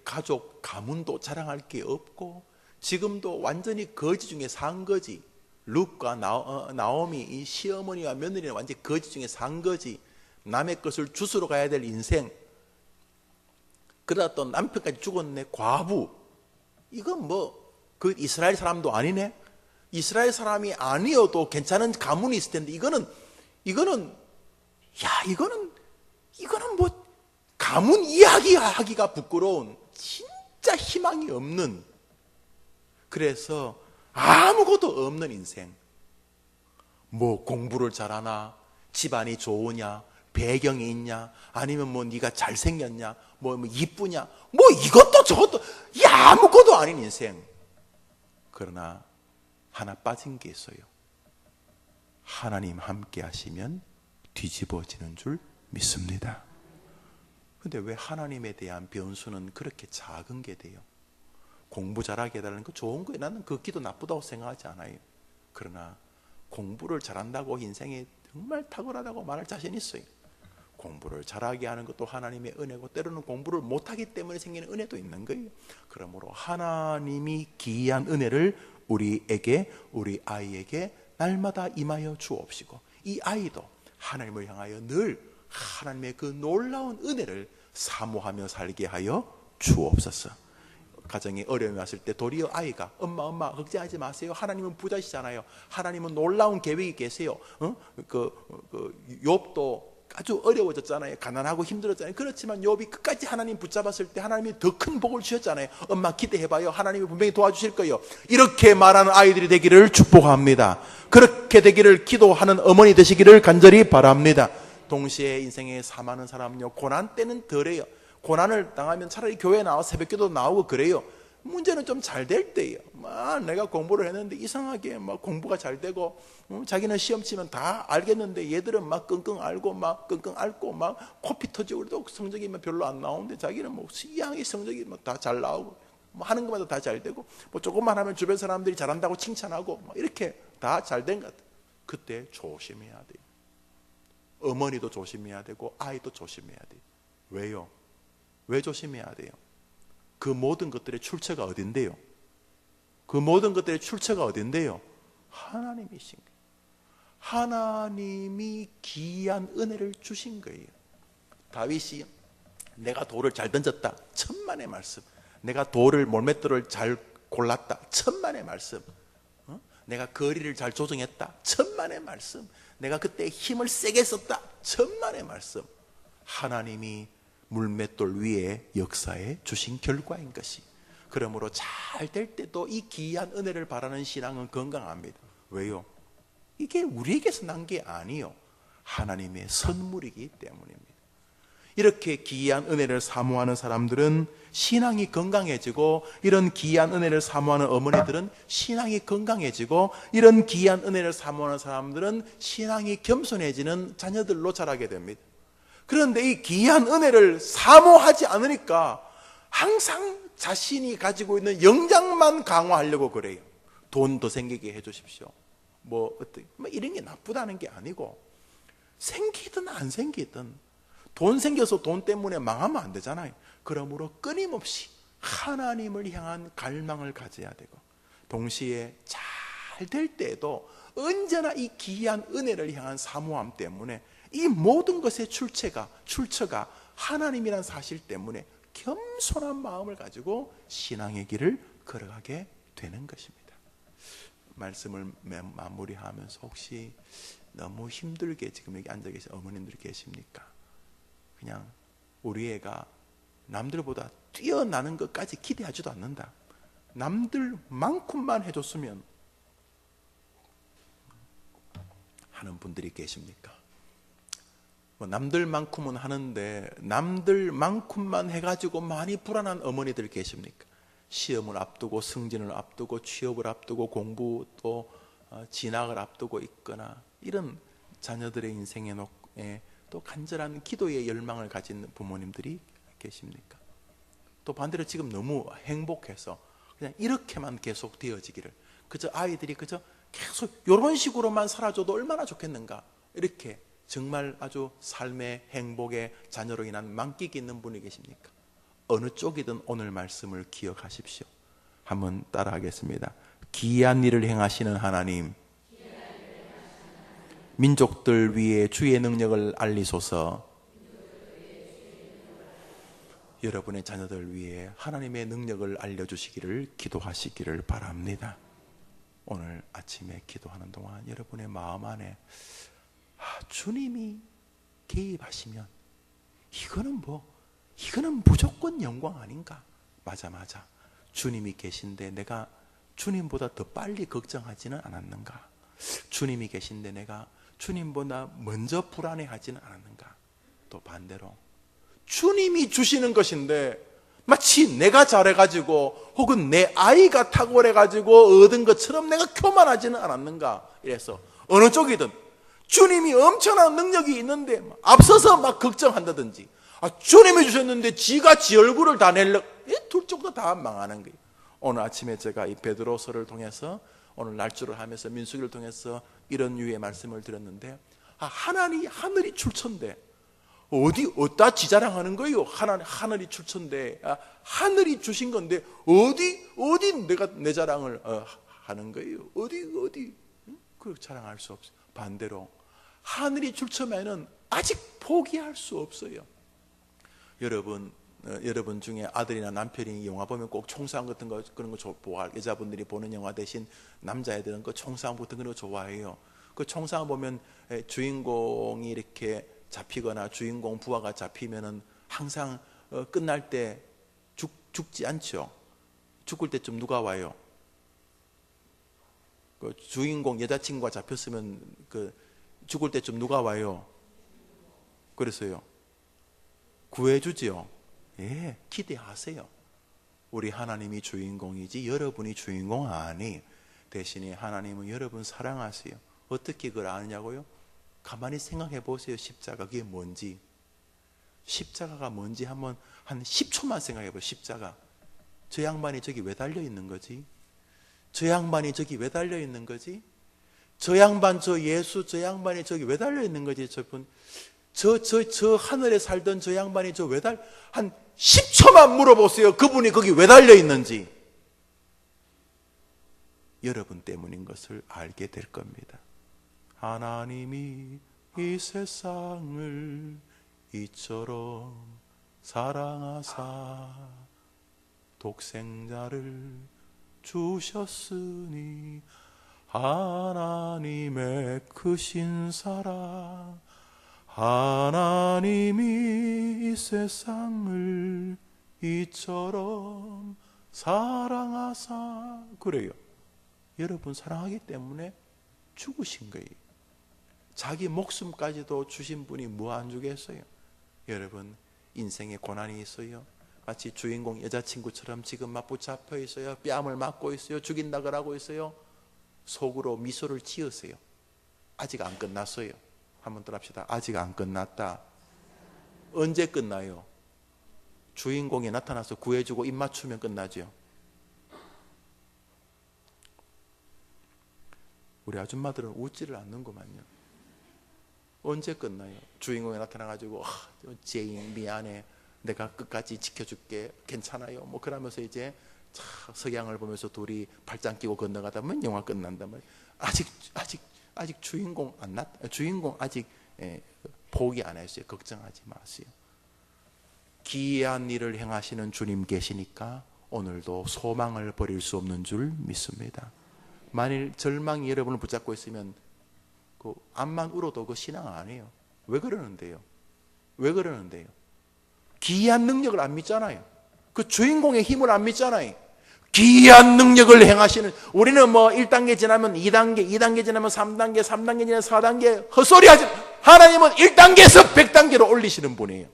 가족, 가문도 자랑할 게 없고, 지금도 완전히 거지 중에 산 거지. 룻과 나오미, 이 시어머니와 며느리는 완전히 거지 중에 산 거지. 남의 것을 주스러 가야 될 인생. 그러다 또 남편까지 죽었네. 과부. 이건 그 이스라엘 사람도 아니네. 이스라엘 사람이 아니어도 괜찮은 가문이 있을 텐데, 이거는 가문 이야기하기가 부끄러운, 진짜 희망이 없는, 그래서 아무것도 없는 인생. 공부를 잘하나, 집안이 좋으냐, 배경이 있냐, 아니면 네가 잘생겼냐, 이쁘냐, 이것도 저것도 아무것도 아닌 인생. 그러나 하나 빠진 게 있어요. 하나님 함께 하시면 뒤집어지는 줄 믿습니다. 근데 왜 하나님에 대한 변수는 그렇게 작은 게 돼요? 공부 잘하게 해달라는 거 좋은 거예요. 나는 그 기도 나쁘다고 생각하지 않아요. 그러나 공부를 잘한다고 인생이 정말 탁월하다고 말할 자신 있어요. 공부를 잘하게 하는 것도 하나님의 은혜고, 때로는 공부를 못하기 때문에 생기는 은혜도 있는 거예요. 그러므로 하나님이 기이한 은혜를 우리에게, 우리 아이에게 날마다 임하여 주옵시고, 이 아이도 하나님을 향하여 늘 하나님의 그 놀라운 은혜를 사모하며 살게 하여 주옵소서. 가정에 어려움이 왔을 때 도리어 아이가 엄마 걱정하지 마세요. 하나님은 부자시잖아요. 하나님은 놀라운 계획이 계세요. 욥도 아주 어려워졌잖아요. 가난하고 힘들었잖아요. 그렇지만 욥이 끝까지 하나님 붙잡았을 때 하나님이 더 큰 복을 주셨잖아요. 엄마 기대해봐요. 하나님이 분명히 도와주실 거예요. 이렇게 말하는 아이들이 되기를 축복합니다. 그렇게 되기를 기도하는 어머니 되시기를 간절히 바랍니다. 동시에 인생에 사망하는 사람은요, 고난 때는 덜해요. 고난을 당하면 차라리 교회에 나와서 새벽기도 나오고 그래요. 문제는 좀 잘 될 때예요. 내가 공부를 했는데 이상하게 공부가 잘 되고, 자기는 시험 치면 다 알겠는데 얘들은 끙끙 앓고 끙끙 앓고 코피 터지고 그래도 성적이 별로 안 나오는데 자기는 이상하게 성적이 다 잘 나오고, 뭐 하는 것마다 다 잘 되고, 뭐 조금만 하면 주변 사람들이 잘한다고 칭찬하고, 뭐 이렇게 다 잘 된 것 같아요. 그때 조심해야 돼요. 어머니도 조심해야 되고 아이도 조심해야 돼요. 왜요? 왜 조심해야 돼요? 그 모든 것들의 출처가 어딘데요? 그 모든 것들의 출처가 어딘데요? 하나님이신 거예요. 하나님이 귀한 은혜를 주신 거예요. 다윗이 내가 돌을 잘 던졌다, 천만의 말씀. 내가 돌을 몰맷돌을 잘 골랐다, 천만의 말씀. 내가 거리를 잘 조정했다, 천만의 말씀. 내가 그때 힘을 세게 썼다, 천만의 말씀. 하나님이 물맷돌 위에 역사해 주신 결과인 것이. 그러므로 잘 될 때도 이 귀한 은혜를 바라는 신앙은 건강합니다. 왜요? 이게 우리에게서 난 게 아니요, 하나님의 선물이기 때문입니다. 이렇게 귀한 은혜를 사모하는 사람들은 신앙이 건강해지고, 이런 귀한 은혜를 사모하는 어머니들은 신앙이 건강해지고, 이런 귀한 은혜를 사모하는 사람들은 신앙이 겸손해지는 자녀들로 자라게 됩니다. 그런데 이 귀한 은혜를 사모하지 않으니까 항상 자신이 가지고 있는 영장만 강화하려고 그래요. 돈 더 생기게 해주십시오. 뭐 이런 게 나쁘다는 게 아니고, 생기든 안 생기든 돈 생겨서 돈 때문에 망하면 안 되잖아요. 그러므로 끊임없이 하나님을 향한 갈망을 가져야 되고, 동시에 잘 될 때에도 언제나 이 귀한 은혜를 향한 사모함 때문에 이 모든 것의 출처가 하나님이라는 사실 때문에 겸손한 마음을 가지고 신앙의 길을 걸어가게 되는 것입니다. 말씀을 마무리하면서 혹시 너무 힘들게 지금 여기 앉아 계신 어머님들이 계십니까? 그냥 우리 애가 남들보다 뛰어나는 것까지 기대하지도 않는다, 남들만큼만 해줬으면 하는 분들이 계십니까? 뭐 남들만큼은 하는데 남들만큼만 해가지고 많이 불안한 어머니들 계십니까? 시험을 앞두고 승진을 앞두고 취업을 앞두고 공부 또 진학을 앞두고 있거나, 이런 자녀들의 인생에 또 간절한 기도의 열망을 가진 부모님들이 계십니까? 또 반대로 지금 너무 행복해서 그냥 이렇게만 계속 되어지기를, 그저 아이들이 그저 계속 이런 식으로만 살아줘도 얼마나 좋겠는가, 이렇게 정말 아주 삶의 행복의 자녀로 인한 만끽이 있는 분이 계십니까? 어느 쪽이든 오늘 말씀을 기억하십시오. 한번 따라하겠습니다. 기이한 일을 행하시는 하나님, 민족들 위에 주의 능력을 알리소서. 여러분의 자녀들 위해 하나님의 능력을 알려주시기를 기도하시기를 바랍니다. 오늘 아침에 기도하는 동안 여러분의 마음 안에 주님이 개입하시면 이거는 무조건 영광 아닌가? 맞아. 주님이 계신데 내가 주님보다 더 빨리 걱정하지는 않았는가? 주님이 계신데 내가 주님보다 먼저 불안해하지는 않았는가? 또 반대로 주님이 주시는 것인데 마치 내가 잘해가지고 혹은 내 아이가 탁월해가지고 얻은 것처럼 내가 교만하지는 않았는가? 이래서 어느 쪽이든 주님이 엄청난 능력이 있는데 앞서서 막 걱정한다든지, 주님이 주셨는데 지가 지 얼굴을 다 내려, 둘 쪽도 다 망하는 거예요. 오늘 아침에 제가 이 베드로서를 통해서 오늘 날주를 하면서 민수기를 통해서 이런 유의 말씀을 드렸는데, 하늘이 출처인데 어디다 지자랑하는 거예요? 하늘이 출처인데, 하늘이 주신 건데 어디 내가 내 자랑을 하는 거예요? 어디 그 자랑할 수 없어요. 반대로 하늘이 출처면은 아직 포기할 수 없어요. 여러분 중에 아들이나 남편이 영화 보면 꼭 총상 같은 거 그런 거 좋아할, 여자분들이 보는 영화 대신 남자애들은 그 총상 같은 거 좋아해요. 그 총상 보면 주인공이 이렇게 잡히거나 주인공 부하가 잡히면은 항상 끝날 때 죽지 않죠. 죽을 때쯤 누가 와요? 그 주인공 여자친구가 잡혔으면 그 죽을 때쯤 누가 와요? 그래서요, 구해주지요. 예, 기대하세요. 우리 하나님이 주인공이지 여러분이 주인공 아니에요. 대신에 하나님은 여러분 사랑하세요. 어떻게 그걸 아느냐고요? 가만히 생각해 보세요. 십자가 그게 뭔지. 십자가가 뭔지 한번 한 10초만 생각해 보세요. 십자가. 저 양반이 저기 왜 달려 있는 거지? 저 양반이 저기 왜 달려 있는 거지? 저 양반, 저 예수, 저 양반이 저기 왜 달려 있는 거지? 저 하늘에 살던 저 양반이 한 10초만 물어보세요. 그분이 거기 왜 달려 있는지. 여러분 때문인 것을 알게 될 겁니다. 하나님이 이 세상을 이처럼 사랑하사 독생자를 주셨으니 하나님의 크신 사랑, 하나님이 이 세상을 이처럼 사랑하사. 그래요. 여러분 사랑하기 때문에 죽으신 거예요. 자기 목숨까지도 주신 분이 뭐 안 주겠어요? 여러분 인생에 고난이 있어요. 마치 주인공 여자친구처럼 지금 막 붙잡혀 있어요. 뺨을 맞고 있어요. 죽인다 그러고 있어요. 속으로 미소를 지으세요. 아직 안 끝났어요. 한번 더 합시다. 아직 안 끝났다. 언제 끝나요? 주인공이 나타나서 구해주고 입 맞추면 끝나죠. 우리 아줌마들은 웃지를 않는구만요. 언제 끝나요? 주인공이 나타나가지고 제인 미안해, 내가 끝까지 지켜줄게, 괜찮아요, 뭐 그러면서 이제 석양을 보면서 둘이 발짱 끼고 건너가다 보면 영화 끝난단 말이에요. 아직 주인공 주인공 아직 포기 안 했어요. 걱정하지 마세요. 기이한 일을 행하시는 주님 계시니까 오늘도 소망을 버릴 수 없는 줄 믿습니다. 만일 절망이 여러분을 붙잡고 있으면 그 앞만 울어도 그 신앙 아니에요. 왜 그러는데요? 왜 그러는데요? 기이한 능력을 안 믿잖아요. 그 주인공의 힘을 안 믿잖아요. 기이한 능력을 행하시는, 우리는 뭐 1단계 지나면 2단계, 2단계 지나면 3단계, 3단계 지나면 4단계 헛소리 하지. 하나님은 1단계에서 100단계로 올리시는 분이에요.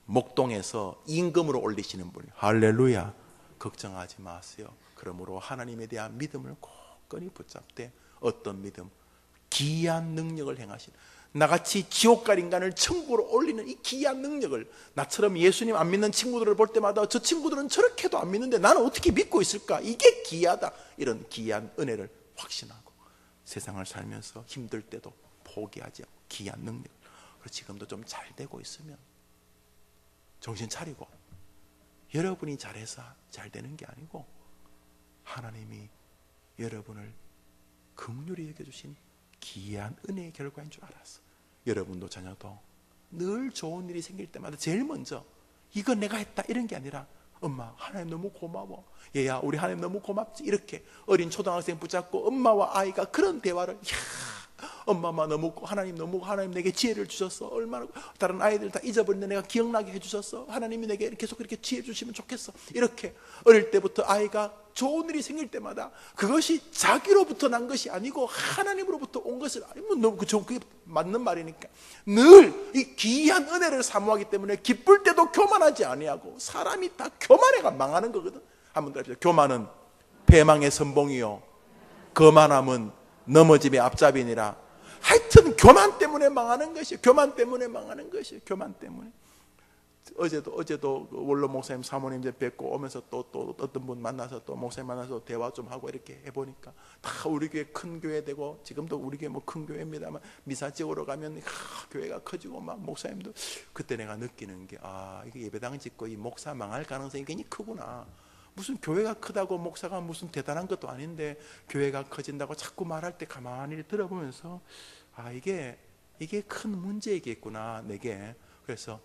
목동에서 임금으로 올리시는 분이에요. 할렐루야. 걱정하지 마세요. 그러므로 하나님에 대한 믿음을 굳건히 붙잡되, 어떤 믿음? 기이한 능력을 행하시는, 나같이 지옥갈 인간을 천국으로 올리는 이 기이한 능력을, 나처럼 예수님 안 믿는 친구들을 볼 때마다 저 친구들은 저렇게도 안 믿는데 나는 어떻게 믿고 있을까? 이게 기이하다. 이런 기이한 은혜를 확신하고 세상을 살면서 힘들 때도 포기하지 않고 기이한 능력. 그리고 지금도 좀 잘 되고 있으면 정신 차리고, 여러분이 잘해서 잘 되는 게 아니고 하나님이 여러분을 긍휼히 여겨주신 기이한 은혜의 결과인 줄 알았어. 여러분도 자녀도 늘 좋은 일이 생길 때마다 제일 먼저 이거 내가 했다 이런 게 아니라, 엄마 하나님 너무 고마워, 얘야 우리 하나님 너무 고맙지, 이렇게 어린 초등학생 붙잡고 엄마와 아이가 그런 대화를, 엄마만 너무, 하나님 너무, 하나님 내게 지혜를 주셨어, 얼마나 다른 아이들 다 잊어버렸는데 내가 기억나게 해주셨어, 하나님이 내게 계속 그렇게 지혜 주시면 좋겠어, 이렇게 어릴 때부터 아이가 좋은 일이 생길 때마다 그것이 자기로부터 난 것이 아니고 하나님으로부터 온 것을 알면, 너무 그게 맞는 말이니까 늘 이 기이한 은혜를 사모하기 때문에 기쁠 때도 교만하지 아니하고, 사람이 다 교만해가 망하는 거거든. 한번 더 합시다. 교만은 패망의 선봉이요 거만함은 넘어짐의 앞잡이니라. 하여튼 교만 때문에 망하는 것이에요. 교만 때문에 망하는 것이에요. 교만 때문에. 어제도 원로 목사님 사모님 이제 뵙고 오면서 또 어떤 분 만나서 또 목사님 만나서 대화 좀 하고 이렇게 해보니까 다 우리 교회 큰 교회 되고, 지금도 우리 교회 뭐 큰 교회입니다만 미사 지역으로 가면 교회가 커지고 막, 목사님도 그때 내가 느끼는 게, 이게 예배당 짓고 이 목사 망할 가능성이 굉장히 크구나. 무슨 교회가 크다고 목사가 무슨 대단한 것도 아닌데 교회가 커진다고 자꾸 말할 때 가만히 들어보면서, 이게 큰 문제이겠구나 내게. 그래서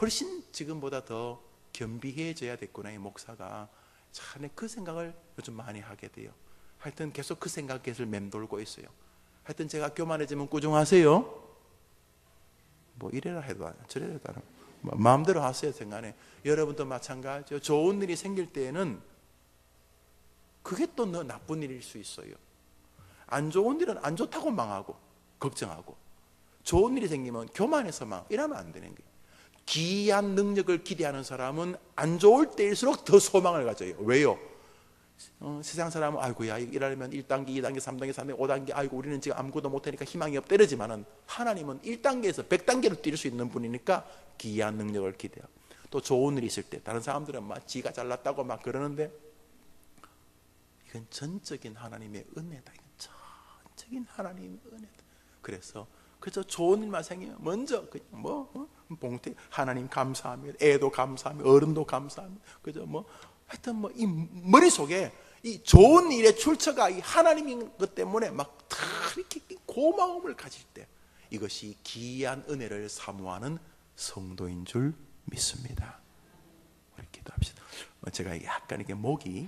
훨씬 지금보다 더 겸비해져야 됐구나 이 목사가. 참 그 생각을 요즘 많이 하게 돼요. 하여튼 계속 그 생각 계속 맴돌고 있어요. 하여튼 제가 교만해지면 꾸중하세요. 뭐 이래라 해도 저래라 해도 마음대로 하세요. 생각에 여러분도 마찬가지죠. 좋은 일이 생길 때에는 그게 또 나쁜 일일 수 있어요. 안 좋은 일은 안 좋다고 망하고 걱정하고, 좋은 일이 생기면 교만해서 이러면 안 되는 거예요. 기이한 능력을 기대하는 사람은 안 좋을 때일수록 더 소망을 가져요. 왜요? 세상 사람은 아이고야 이러려면 1단계, 2단계, 3단계, 4단계, 5단계, 아이고 우리는 지금 아무것도 못하니까 희망이 없다 이러지만은, 하나님은 1단계에서 100단계로 뛸 수 있는 분이니까 기이한 능력을 기대하고, 또 좋은 일이 있을 때 다른 사람들은 막 지가 잘났다고 막 그러는데 이건 전적인 하나님의 은혜다. 이건 전적인 하나님의 은혜다. 그래서 좋은 일만 생기면 먼저 그냥 봉태 하나님 감사합니다. 애도 감사합니다. 어른도 감사합니다. 하여튼 이 머릿속에 이 좋은 일의 출처가 이 하나님인 것 때문에 막 이렇게 고마움을 가질 때 이것이 기이한 은혜를 사모하는 성도인 줄 믿습니다. 우리 기도합시다. 제가 약간 이렇게 목이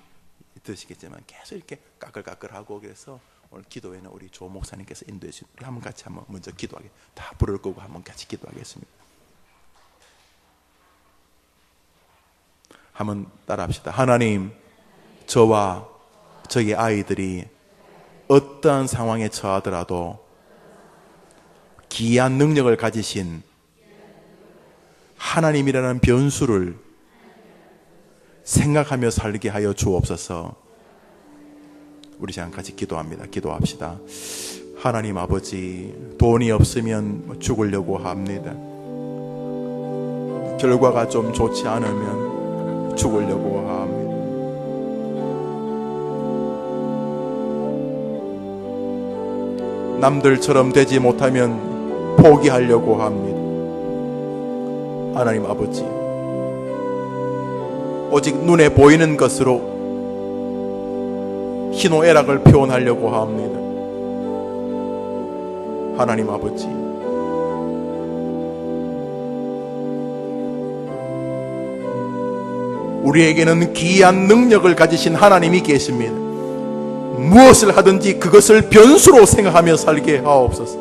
드시겠지만 계속 이렇게 까끌까끌하고 그래서 오늘 기도회는 우리 조 목사님께서 인도해 주신 우리 한번 같이 한번 먼저 기도하게 다 부를 거고 한번 같이 기도하겠습니다. 한번 따라합시다. 하나님, 저와 저희 아이들이 어떠한 상황에 처하더라도 기이한 능력을 가지신 하나님이라는 변수를 생각하며 살게 하여 주옵소서. 우리 시간 같이 기도합니다. 기도합시다. 하나님 아버지, 돈이 없으면 죽으려고 합니다. 결과가 좀 좋지 않으면 죽으려고 합니다. 남들처럼 되지 못하면 포기하려고 합니다. 하나님 아버지, 오직 눈에 보이는 것으로 희노애락을 표현하려고 합니다. 하나님 아버지, 우리에게는 기이한 능력을 가지신 하나님이 계십니다. 무엇을 하든지 그것을 변수로 생각하며 살게 하옵소서.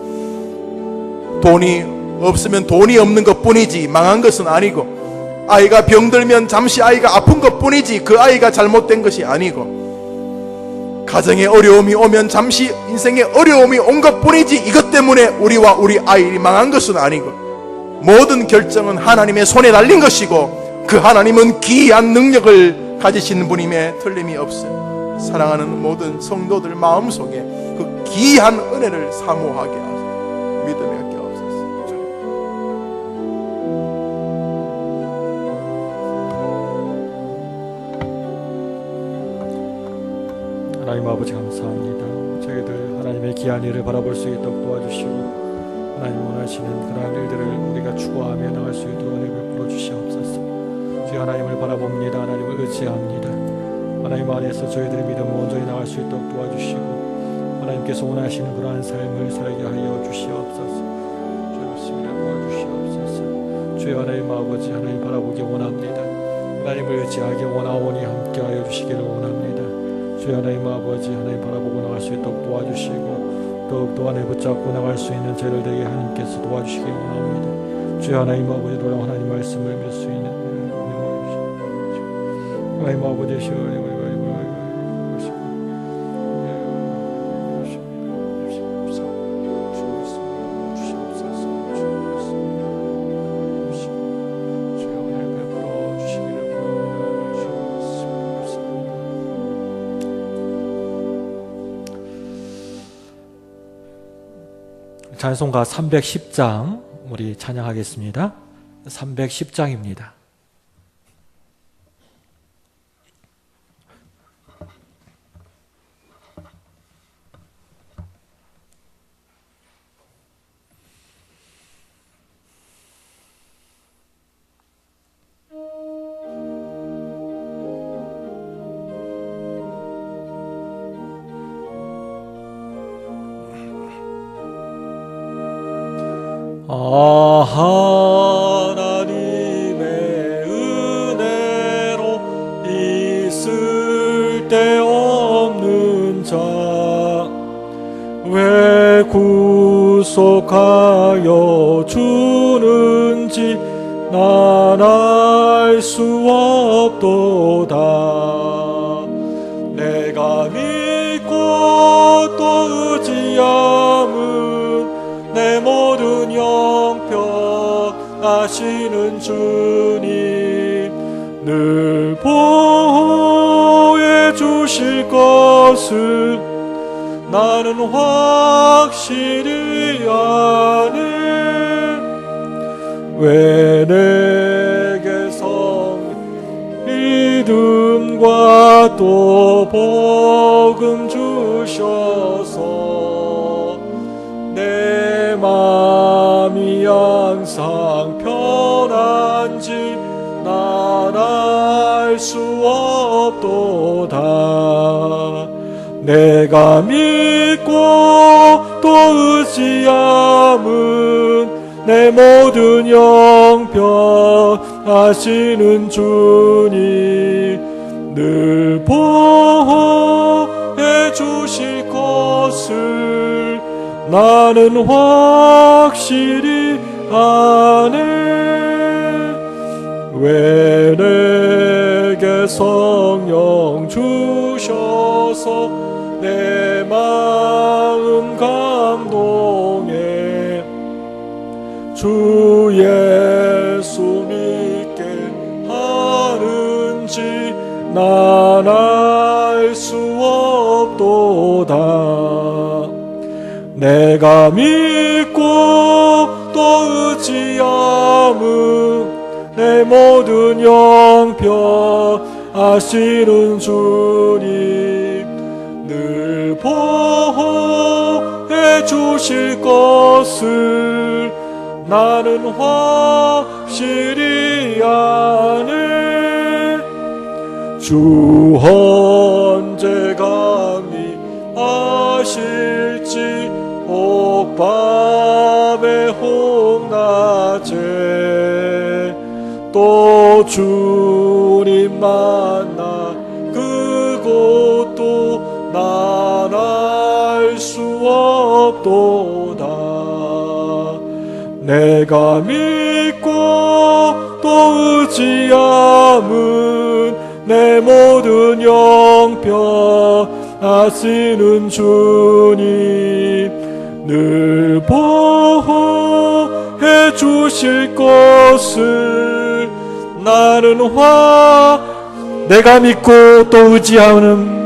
돈이 없으면 돈이 없는 것 뿐이지 망한 것은 아니고, 아이가 병들면 잠시 아이가 아픈 것 뿐이지 그 아이가 잘못된 것이 아니고, 가정에 어려움이 오면 잠시 인생에 어려움이 온 것 뿐이지 이것 때문에 우리와 우리 아이들이 망한 것은 아니고, 모든 결정은 하나님의 손에 달린 것이고 그 하나님은 기이한 능력을 가지신 분임에 틀림이 없어요. 사랑하는 모든 성도들 마음속에 그 기이한 은혜를 사모하게 하소서. 믿음의 학교 없어서 하나님 아버지 감사합니다. 저희들 하나님의 귀한 일을 바라볼 수 있도록 도와주시고, 하나님 원하시는 그러한 일들을 우리가 추구하며 나갈 수 있도록 은혜 베풀어 주시옵소서. 주여 하나님을 바라봅니다. 하나님을 의지합니다. 하나님 안에서 저희들의 믿음을 온전히 나갈 수 있도록 도와주시고, 하나님께서 원하시는 그러한 삶을 살게 하여 주시옵소서. 주였습니다. 도와주시옵소서. 주여 하나님 아버지, 하나님 바라보기 원합니다. 하나님을 의지하기 원하오니 함께하여 주시기를 원합니다. 주여 하나님 아버지, 하나님 바라보고 나갈 수 있도록 도와주시고, 더욱더 하나님 붙잡고 나갈 수 있는 저희들 되게 하나님께서 도와주시기 원합니다. 주여 하나님 아버지, 놀라운 하나님 말씀을 믿을 수 있는 하나님 아버지, 주여 찬송가 310장 우리 찬양하겠습니다. 310장입니다. 하나님의 은혜로 있을 데 없는 자 왜 구속하여 주는지 난 알 수 없도다. 내가 믿고 또 의지함은 내 모든 형편하시는 주님 늘 보호해 주실 것을 나는 확실히 아네. 왜 내게서 믿음과 또 복음 주셔서 내 마음이 항상 편한지 난 알 수 없도다. 내가 믿고 또 의지함은 내 모든 영병 하시는 주님 늘 보호해 주실 것을 나는 확실히 아네. 왜 내게 성령 주셔서 내 마음 감동해 주 예수 믿게 하는지 난 알 수 없도다. 내가 믿고 또 의지함은 내 모든 영병 하시는 주님 늘 보호해 주실 것을 나는 확실히 아네. 주 언제 강림하실지 옥밤에 홍낮에 또 주님 만나 그곳도 난 알 수 없도다. 내가 믿고 또 의지함은 내 모든 영병 하시는 주님 늘 보호해 주실 것을 나는 내가 믿고 또 의지하는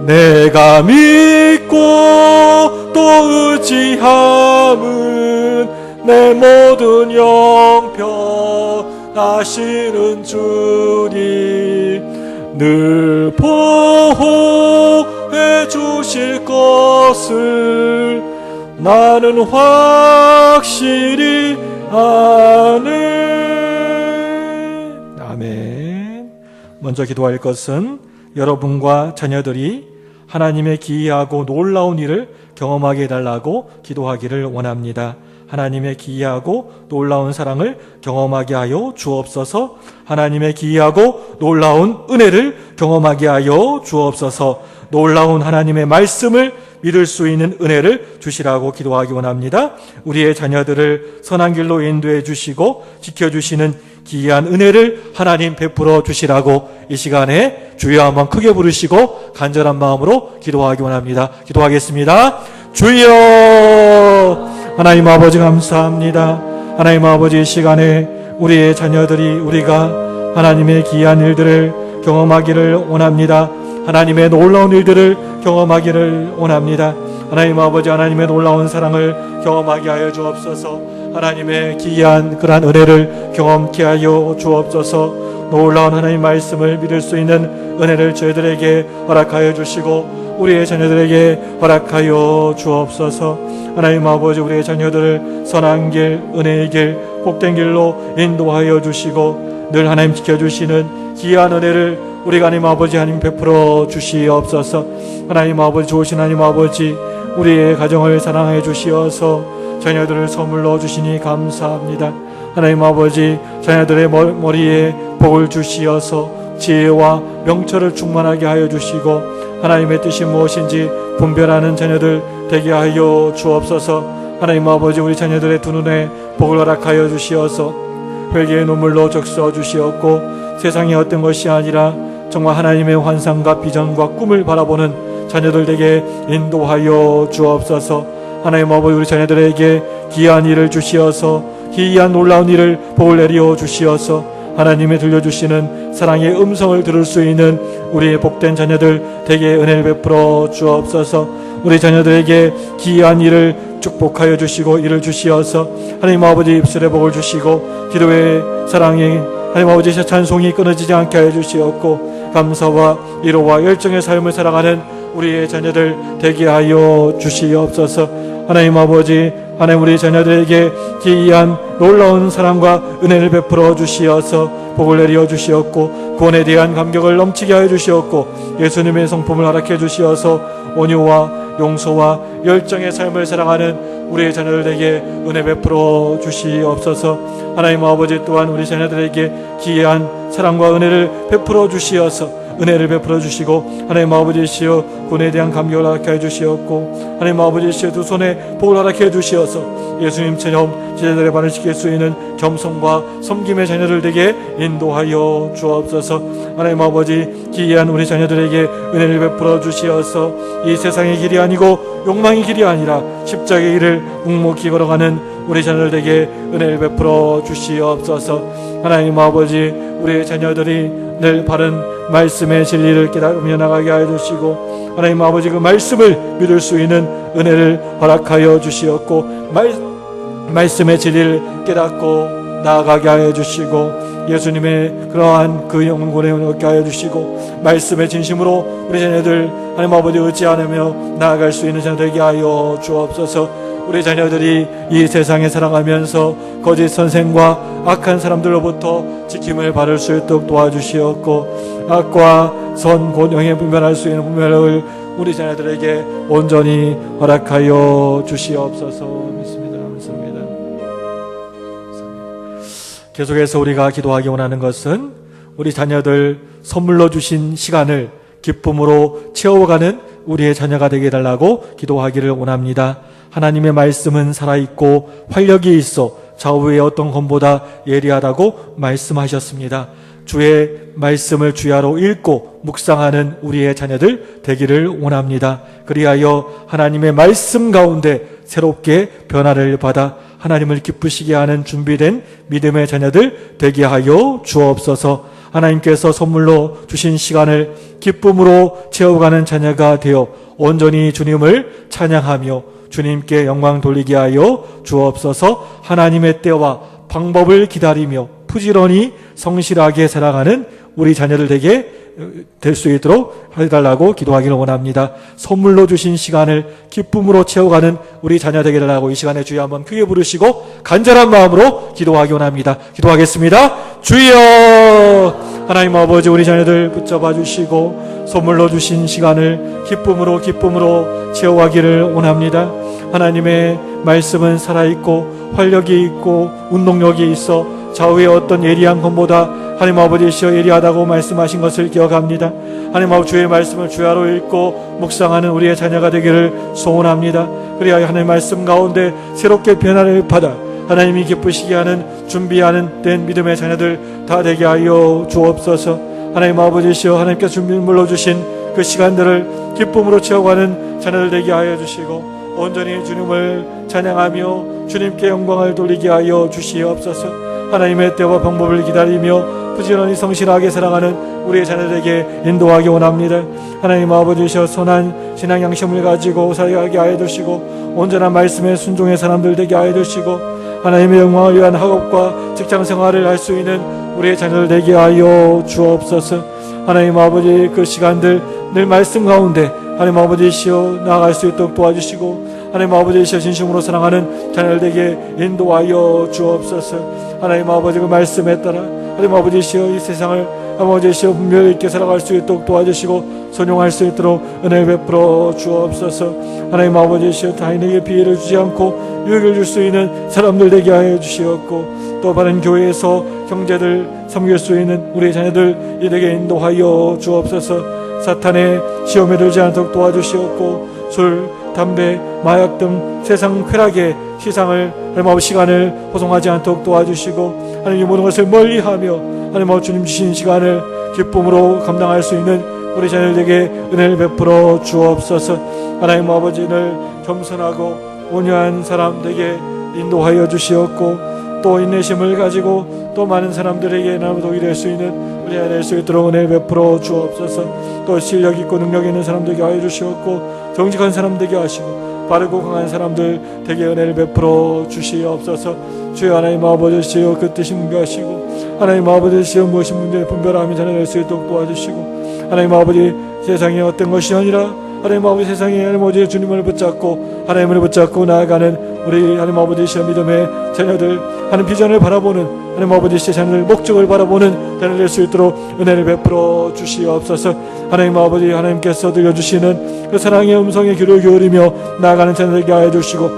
내가 믿고 또 의지함은 내 모든 영병 하시는 주님 늘 보호해 주실 것을 나는 확실히 아네. 아멘. 먼저 기도할 것은 여러분과 자녀들이 하나님의 기이하고 놀라운 일을 경험하게 해달라고 기도하기를 원합니다. 하나님의 기이하고 놀라운 사랑을 경험하게 하여 주옵소서. 하나님의 기이하고 놀라운 은혜를 경험하게 하여 주옵소서. 놀라운 하나님의 말씀을 믿을 수 있는 은혜를 주시라고 기도하기 원합니다. 우리의 자녀들을 선한 길로 인도해 주시고 지켜주시는 기이한 은혜를 하나님 베풀어 주시라고 이 시간에 주여 한번 크게 부르시고 간절한 마음으로 기도하기 원합니다. 기도하겠습니다. 주여. 하나님 아버지 감사합니다. 하나님 아버지 이 시간에 우리의 자녀들이 우리가 하나님의 기이한 일들을 경험하기를 원합니다. 하나님의 놀라운 일들을 경험하기를 원합니다. 하나님 아버지 하나님의 놀라운 사랑을 경험하게 하여 주옵소서. 하나님의 기이한 그러한 은혜를 경험케 하여 주옵소서. 놀라운 하나님 말씀을 믿을 수 있는 은혜를 저희들에게 허락하여 주시고 우리의 자녀들에게 허락하여 주옵소서. 하나님 아버지 우리의 자녀들을 선한 길, 은혜의 길, 복된 길로 인도하여 주시고 늘 하나님 지켜주시는 기이한 은혜를 우리가 하나님 아버지 하나님 베풀어 주시옵소서. 하나님 아버지 좋으신 하나님 아버지 우리의 가정을 사랑해 주시어서 자녀들을 선물로 주시니 감사합니다. 하나님 아버지 자녀들의 머리에 복을 주시어서 지혜와 명철을 충만하게 하여 주시고 하나님의 뜻이 무엇인지 분별하는 자녀들 되게 하여 주옵소서. 하나님 아버지 우리 자녀들의 두 눈에 복을 허락하여 주시어서 회개의 눈물로 적셔 주시었고 세상의 어떤 것이 아니라 정말 하나님의 환상과 비전과 꿈을 바라보는 자녀들 되게 인도하여 주옵소서. 하나님 아버지 우리 자녀들에게 기이한 일을 주시어서 기이한 놀라운 일을 복을 내려 주시어서 하나님의 들려주시는 사랑의 음성을 들을 수 있는 우리의 복된 자녀들 되게 은혜를 베풀어 주옵소서. 우리 자녀들에게 기이한 일을 축복하여 주시고 일을 주시어서 하나님 아버지 입술의 복을 주시고 기도의 사랑의 하나님 아버지 찬송이 끊어지지 않게 하여 주시옵고 감사와 위로와 열정의 삶을 살아가는 우리의 자녀들 되게 하여 주시옵소서. 하나님 아버지, 하나님 우리 자녀들에게 기이한 놀라운 사랑과 은혜를 베풀어 주시어서 복을 내려 주시었고 구원에 대한 감격을 넘치게 하여 주시었고 예수님의 성품을 허락해 주시어서 온유와 용서와 열정의 삶을 살아가는 우리의 자녀들에게 은혜 베풀어 주시옵소서. 하나님 아버지 또한 우리 자녀들에게 기이한 사랑과 은혜를 베풀어 주시어서 은혜를 베풀어 주시고 하나님 아버지시여 구원에 대한 감격을 허락해 주시었고 하나님 아버지시여 두 손에 복을 허락해 주시어서 예수님처럼 제자들의 발을 씻길 수 있는 겸손과 섬김의 자녀들 되게 인도하여 주옵소서. 하나님 아버지 기이한 우리 자녀들에게 은혜를 베풀어 주시어서 이 세상의 길이 아니고 욕망의 길이 아니라 십자가의 길을 묵묵히 걸어가는 우리 자녀들에게 은혜를 베풀어 주시옵소서. 하나님 아버지 우리의 자녀들이 늘 바른 말씀의 진리를 깨달으며 나가게 하여 주시고 하나님 아버지 그 말씀을 믿을 수 있는 은혜를 허락하여 주시었고 말씀의 진리를 깨닫고 나아가게 하여 주시고 예수님의 그러한 그 영혼의 은혜 얻게 하여 주시고 말씀의 진심으로 우리 자녀들 하나님 아버지 의지하며 나아갈 수 있는 자녀 되게 하여 주옵소서. 우리 자녀들이 이 세상에 살아가면서 거짓 선생과 악한 사람들로부터 지킴을 받을 수 있도록 도와주시었고 악과 선 곤영에 분별할 수 있는 분별을 우리 자녀들에게 온전히 허락하여 주시옵소서. 믿습니다. 계속해서 우리가 기도하기 원하는 것은 우리 자녀들 선물로 주신 시간을 기쁨으로 채워가는 우리의 자녀가 되게 해달라고 기도하기를 원합니다. 하나님의 말씀은 살아있고 활력이 있어 좌우의 어떤 검보다 예리하다고 말씀하셨습니다. 주의 말씀을 주야로 읽고 묵상하는 우리의 자녀들 되기를 원합니다. 그리하여 하나님의 말씀 가운데 새롭게 변화를 받아 하나님을 기쁘시게 하는 준비된 믿음의 자녀들 되게 하여 주옵소서. 하나님께서 선물로 주신 시간을 기쁨으로 채워가는 자녀가 되어 온전히 주님을 찬양하며 주님께 영광 돌리게 하여 주옵소서. 하나님의 때와 방법을 기다리며 부지런히 성실하게 살아가는 우리 자녀들 되게 될 수 있도록 해달라고 기도하기를 원합니다. 선물로 주신 시간을 기쁨으로 채워가는 우리 자녀 되게 해달라고 이 시간에 주여 한번 크게 부르시고 간절한 마음으로 기도하기 원합니다. 기도하겠습니다. 주여, 하나님 아버지 우리 자녀들 붙잡아 주시고 선물로 주신 시간을 기쁨으로 채워가기를 원합니다. 하나님의 말씀은 살아있고 활력이 있고 운동력이 있어 좌우의 어떤 예리한 것보다 하나님 아버지시여 예리하다고 말씀하신 것을 기억합니다. 하나님 아버지 주의 말씀을 주야로 읽고 묵상하는 우리의 자녀가 되기를 소원합니다. 그리하여 하나님 말씀 가운데 새롭게 변화를 받아 하나님이 기쁘시게 하는 준비하는 된 믿음의 자녀들 다 되게 하여 주옵소서. 하나님 아버지시여 하나님께서 준비물로 주신 그 시간들을 기쁨으로 채워가는 자녀들 되게 하여 주시고 온전히 주님을 찬양하며 주님께 영광을 돌리게 하여 주시옵소서. 하나님의 때와 방법을 기다리며 부지런히 성실하게 살아가는 우리의 자녀들에게 인도하기 원합니다. 하나님 아버지시여 선한 신앙 양심을 가지고 살아가게 하여 주시고 온전한 말씀에 순종의 사람들 되게 하여 주시고 하나님의 영광을 위한 학업과 직장 생활을 할 수 있는 우리의 자녀들 되게 하여 주옵소서. 하나님 아버지 그 시간들 늘 말씀 가운데 하나님 아버지시여 나아갈 수 있도록 도와주시고 하나님 아버지시여 진심으로 사랑하는 자녀들에게 인도하여 주옵소서. 하나님 아버지 그 말씀에 따라 하나님 아버지시여 이 세상을 아버지시여 분별히 있게 살아갈 수 있도록 도와주시고 선용할 수 있도록 은혜를 베풀어 주옵소서. 하나님 아버지시여 타인에게 피해를 주지 않고 유익을 줄 수 있는 사람들 되게 하여 주시옵고 또 바른 교회에서 형제들 섬길 수 있는 우리 자녀들 이들에게 인도하여 주옵소서. 사탄의 시험에 들지 않도록 도와주시옵고 술, 담배, 마약 등 세상 쾌락의 시상을 하나님 시간을 허송하지 않도록 도와주시고 하나님 모든 것을 멀리하며 하나님 주님 주신 시간을 기쁨으로 감당할 수 있는 우리 자녀들에게 은혜를 베풀어 주옵소서. 하나님 아버지를 겸손하고 온유한 사람 되게 인도하여 주시옵고 또 인내심을 가지고 또 많은 사람들에게 나무 독이 될 수 있는 우리 아이 될 수 있도록 은혜를 베풀어 주옵소서. 또 실력 있고 능력 있는 사람 되게 하여 주시옵고 정직한 사람 되게 하시고 빠르고 강한 사람들 되게 은혜를 베풀어 주시옵소서. 주여 하나님 아버지시여 그 뜻이 mun교하시고 하나님 아버지시여 무엇이 문제를 분별하며 자녀될 수 있도록 도와주시고, 하나님 아버지 세상에 어떤 것이 아니라 하나님 아버지 세상에 하나님 아버지 주님을 붙잡고 하나님을 붙잡고 나아가는 우리 하나님 아버지시여 믿음의 자녀들, 하나님 비전을 바라보는 하나님 아버지시여 자녀들, 목적을 바라보는 자녀 될 수 있도록 은혜를 베풀어 주시옵소서. 하나님 아버지 하나님께서 들려주시는 그 사랑의 음성에 귀를 기울이며 나아가는 자녀들에게 하여 주시고,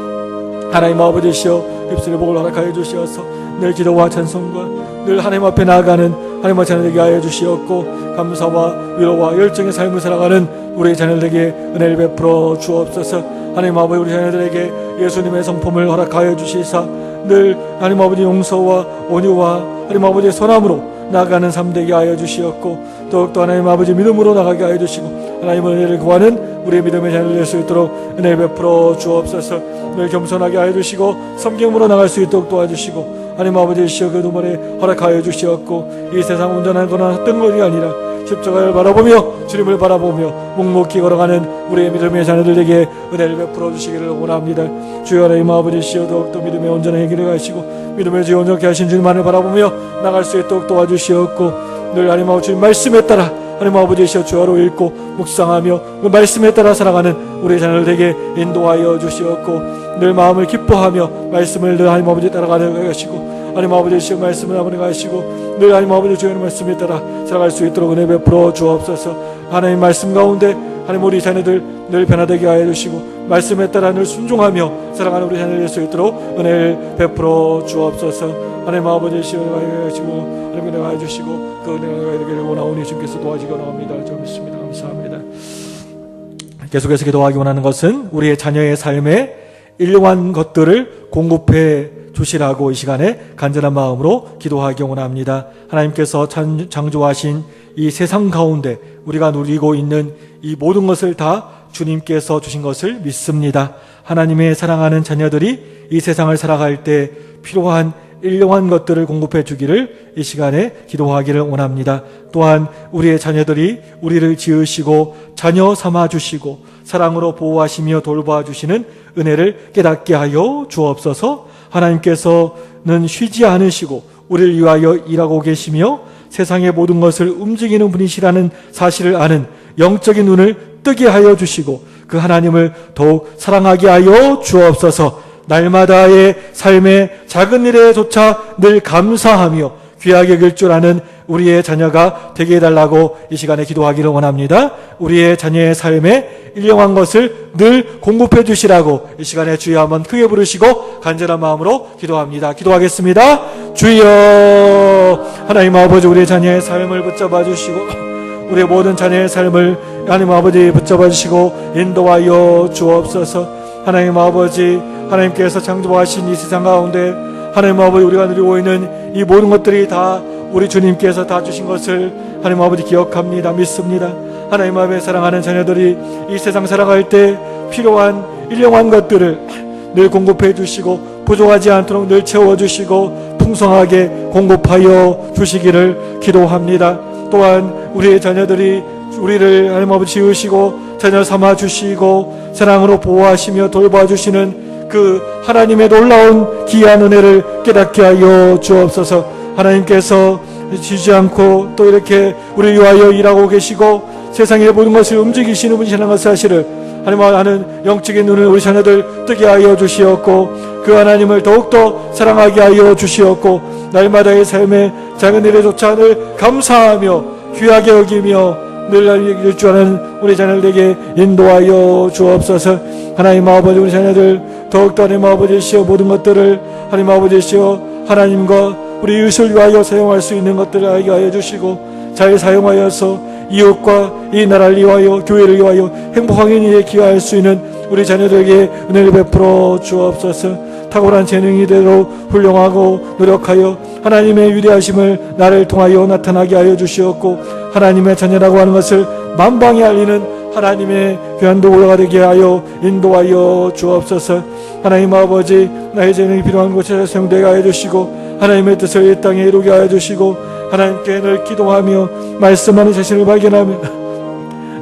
하나님 아버지시여 입술의 복을 허락하여 주시어서 늘 기도와 찬송과 늘 하나님 앞에 나아가는 하나님의 자녀들에게 하여 주시옵고, 감사와 위로와 열정의 삶을 살아가는 우리 자녀들에게 은혜를 베풀어 주옵소서. 하나님 아버지 우리 자녀들에게 예수님의 성품을 허락하여 주시사 늘 하나님 아버지 용서와 온유와 하나님 아버지의 선함으로 나아가는 삶 되게 하여 주시옵고, 더욱더 하나님 아버지 믿음으로 나가게 하여 주시고, 하나님의 은혜를 구하는 우리의 믿음의 자녀들 될 수 있도록 은혜 베풀어 주옵소서. 늘 겸손하게 하여 주시고 섬김으로 나갈 수 있도록 도와주시고, 하나님 아버지시여 그 두번에 허락하여 주시옵고, 이 세상 온전한 거나 어떤 것이 아니라 십자가를 바라보며 주님을 바라보며 묵묵히 걸어가는 우리의 믿음의 자녀들에게 은혜를 베풀어 주시기를 원합니다. 주여 하나님 아버지시여 더욱더 믿음의 온전한 길을 가시고 믿음의 주 온전케 하신 주님만을 바라보며 나갈 수 있도록 도와주시옵고, 늘 하나님 아버지 주님 말씀에 따라 하나님 아버지시여 주야로 읽고 묵상하며 그 말씀에 따라 살아가는 우리 자녀들에게 인도하여 주시옵고, 늘 마음을 기뻐하며 말씀을 늘 하나님 아버지 따라가는 것이고, 하나님 아버지시여 말씀을 아버지 가시고 늘 하나님 아버지 주의 말씀에 따라 살아갈 수 있도록 은혜 베풀어 주옵소서. 하나님 말씀 가운데 하나님 우리 자녀들 늘 변화되게 하여 주시고, 말씀에 따라 늘 순종하며 살아가는 우리 자녀들 될 수 있도록 은혜를 베풀어 주옵소서. 하나님 아버지시여 하시고 하나님 은혜가 해주시고 그 은혜가 되기를 원하오니 주께서 도와주기 원합니다. 좀 믿습니다. 감사합니다. 계속해서 기도하기 원하는 것은 우리의 자녀의 삶에 일용한 것들을 공급해 주시라고 이 시간에 간절한 마음으로 기도하기 원합니다. 하나님께서 창조하신 이 세상 가운데 우리가 누리고 있는 이 모든 것을 다 주님께서 주신 것을 믿습니다. 하나님의 사랑하는 자녀들이 이 세상을 살아갈 때 필요한 일용한 것들을 공급해 주기를 이 시간에 기도하기를 원합니다. 또한 우리의 자녀들이 우리를 지으시고 자녀 삼아 주시고 사랑으로 보호하시며 돌봐 주시는 은혜를 깨닫게 하여 주옵소서. 하나님께서는 쉬지 않으시고 우리를 위하여 일하고 계시며 세상의 모든 것을 움직이는 분이시라는 사실을 아는 영적인 눈을 뜨게 하여 주시고 그 하나님을 더욱 사랑하게 하여 주옵소서. 날마다의 삶의 작은 일에조차 늘 감사하며 귀하게 여길 줄 아는 우리의 자녀가 되게 해달라고 이 시간에 기도하기를 원합니다. 우리의 자녀의 삶에 일용한 것을 늘 공급해 주시라고 이 시간에 주여 한번 크게 부르시고 간절한 마음으로 기도합니다. 기도하겠습니다. 주여 하나님 아버지 우리의 자녀의 삶을 붙잡아 주시고 우리의 모든 자녀의 삶을 하나님 아버지 붙잡아 주시고 인도하여 주옵소서. 하나님 아버지 하나님께서 창조하신 이 세상 가운데 하나님 아버지 우리가 누리고 있는 이 모든 것들이 다 우리 주님께서 다 주신 것을 하나님 아버지 기억합니다. 믿습니다. 하나님 아버지 사랑하는 자녀들이 이 세상 살아갈 때 필요한 일용한 것들을 늘 공급해 주시고 부족하지 않도록 늘 채워주시고 풍성하게 공급하여 주시기를 기도합니다. 또한 우리의 자녀들이 우리를 하나님 아버지 지으시고 자녀 삼아 주시고 사랑으로 보호하시며 돌봐주시는 그 하나님의 놀라운 귀한 은혜를 깨닫게 하여 주옵소서. 하나님께서 지지 않고 또 이렇게 우리를 위하여 일하고 계시고 세상의 모든 것을 움직이시는 분이시라는 것을 사실을 하나님 아는 영적인 눈을 우리 자녀들 뜨게 하여 주시었고 그 하나님을 더욱더 사랑하게 하여 주시었고 날마다의 삶의 작은 일에조차 늘 감사하며 귀하게 여기며 늘 알릴 줄 아는 우리 자녀들에게 인도하여 주옵소서. 하나님 아버지 우리 자녀들 더욱더 하나님 아버지시여 모든 것들을 하나님 아버지시여 하나님과 우리 이웃을 위하여 사용할 수 있는 것들을 알게 하여 주시고 잘 사용하여서 이웃과 이 나라를 위하여 교회를 위하여 행복하게 일에 기여할 수 있는 우리 자녀들에게 은혜를 베풀어 주옵소서. 탁월한 재능이대로 훌륭하고 노력하여 하나님의 위대하심을 나를 통하여 나타나게 하여 주시옵고 하나님의 자녀라고 하는 것을 만방에 알리는 하나님의 귀한 도구가 되게 하여 인도하여 주옵소서. 하나님 아버지 나의 재능이 필요한 곳에 사용되게 하여 주시고 하나님의 뜻을 이 땅에 이루게 하여 주시고 하나님께 늘 기도하며 말씀하는 자신을 발견하며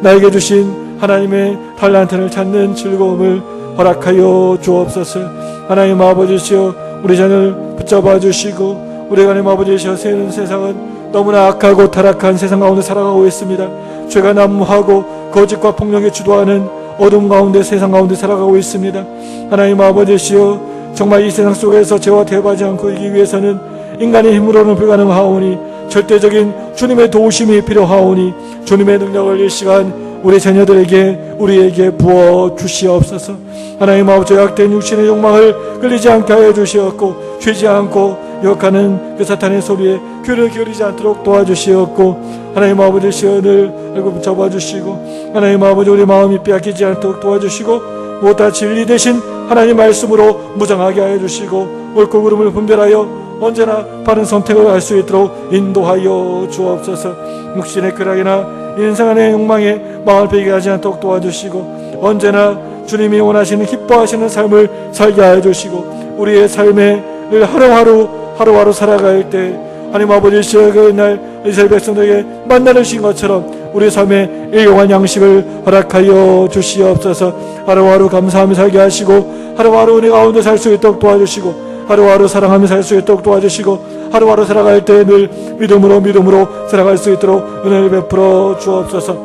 나에게 주신 하나님의 달란트를 찾는 즐거움을 허락하여 주옵소서. 하나님 아버지시여 우리 자녀를 붙잡아 주시고 우리가 하나님 아버지시여 세상은 너무나 악하고 타락한 세상 가운데 살아가고 있습니다. 죄가 난무하고 거짓과 폭력에 주도하는 어둠 가운데 세상 가운데 살아가고 있습니다. 하나님 아버지시여 정말 이 세상 속에서 죄와 대화하지 않고 이기 위해서는 인간의 힘으로는 불가능하오니 절대적인 주님의 도우심이 필요하오니 주님의 능력을 이 시간 우리 자녀들에게 우리에게 부어 주시옵소서. 하나님 아버지 약된 육신의 욕망을 끌리지 않게 하여 주시옵고 죄지 않고 유혹하는 그 사탄의 소리에 귀를 기울이지 않도록 도와주시옵고 하나님 아버지 시연을 알고 붙잡아 주시고 하나님 아버지 우리 마음이 빼앗기지 않도록 도와주시고 무엇다 진리 대신 하나님 말씀으로 무장하게 하여 주시고 옳고 그름을 분별하여 언제나 바른 선택을 할 수 있도록 인도하여 주옵소서. 육신의 쾌락이나 인생 안의 욕망에 마음을 빼게 하지 않도록 도와주시고 언제나 주님이 원하시는 기뻐하시는 삶을 살게 하여 주시고 우리의 삶에 늘 하루하루 살아갈 때 하나님 아버지 그날 이스라엘 백성들에게 만나는 신 것처럼 우리 삶에 일용할 양식을 허락하여 주시옵소서. 하루하루 감사하며 살게 하시고 하루하루 은혜 가운데 살 수 있도록 도와주시고 하루하루 사랑하며 살 수 있도록 도와주시고 하루하루 살아갈 때 늘 믿음으로 살아갈 수 있도록 은혜를 베풀어 주옵소서.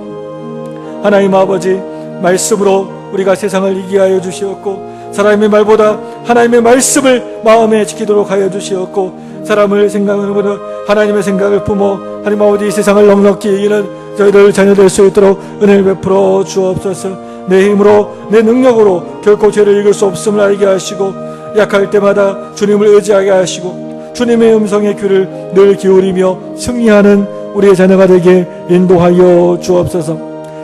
하나님 아버지 말씀으로 우리가 세상을 이기게 하여 주시옵고 사람의 말보다 하나님의 말씀을 마음에 지키도록 하여 주시옵고 사람을 생각하는 하나님의 생각을 품어 하나님 아버지 이 세상을 넉넉히 이기는 저희들 자녀 될 수 있도록 은혜를 베풀어 주옵소서. 내 힘으로 내 능력으로 결코 죄를 이길 수 없음을 알게 하시고 약할 때마다 주님을 의지하게 하시고 주님의 음성에 귀를 늘 기울이며 승리하는 우리의 자녀가 되게 인도하여 주옵소서.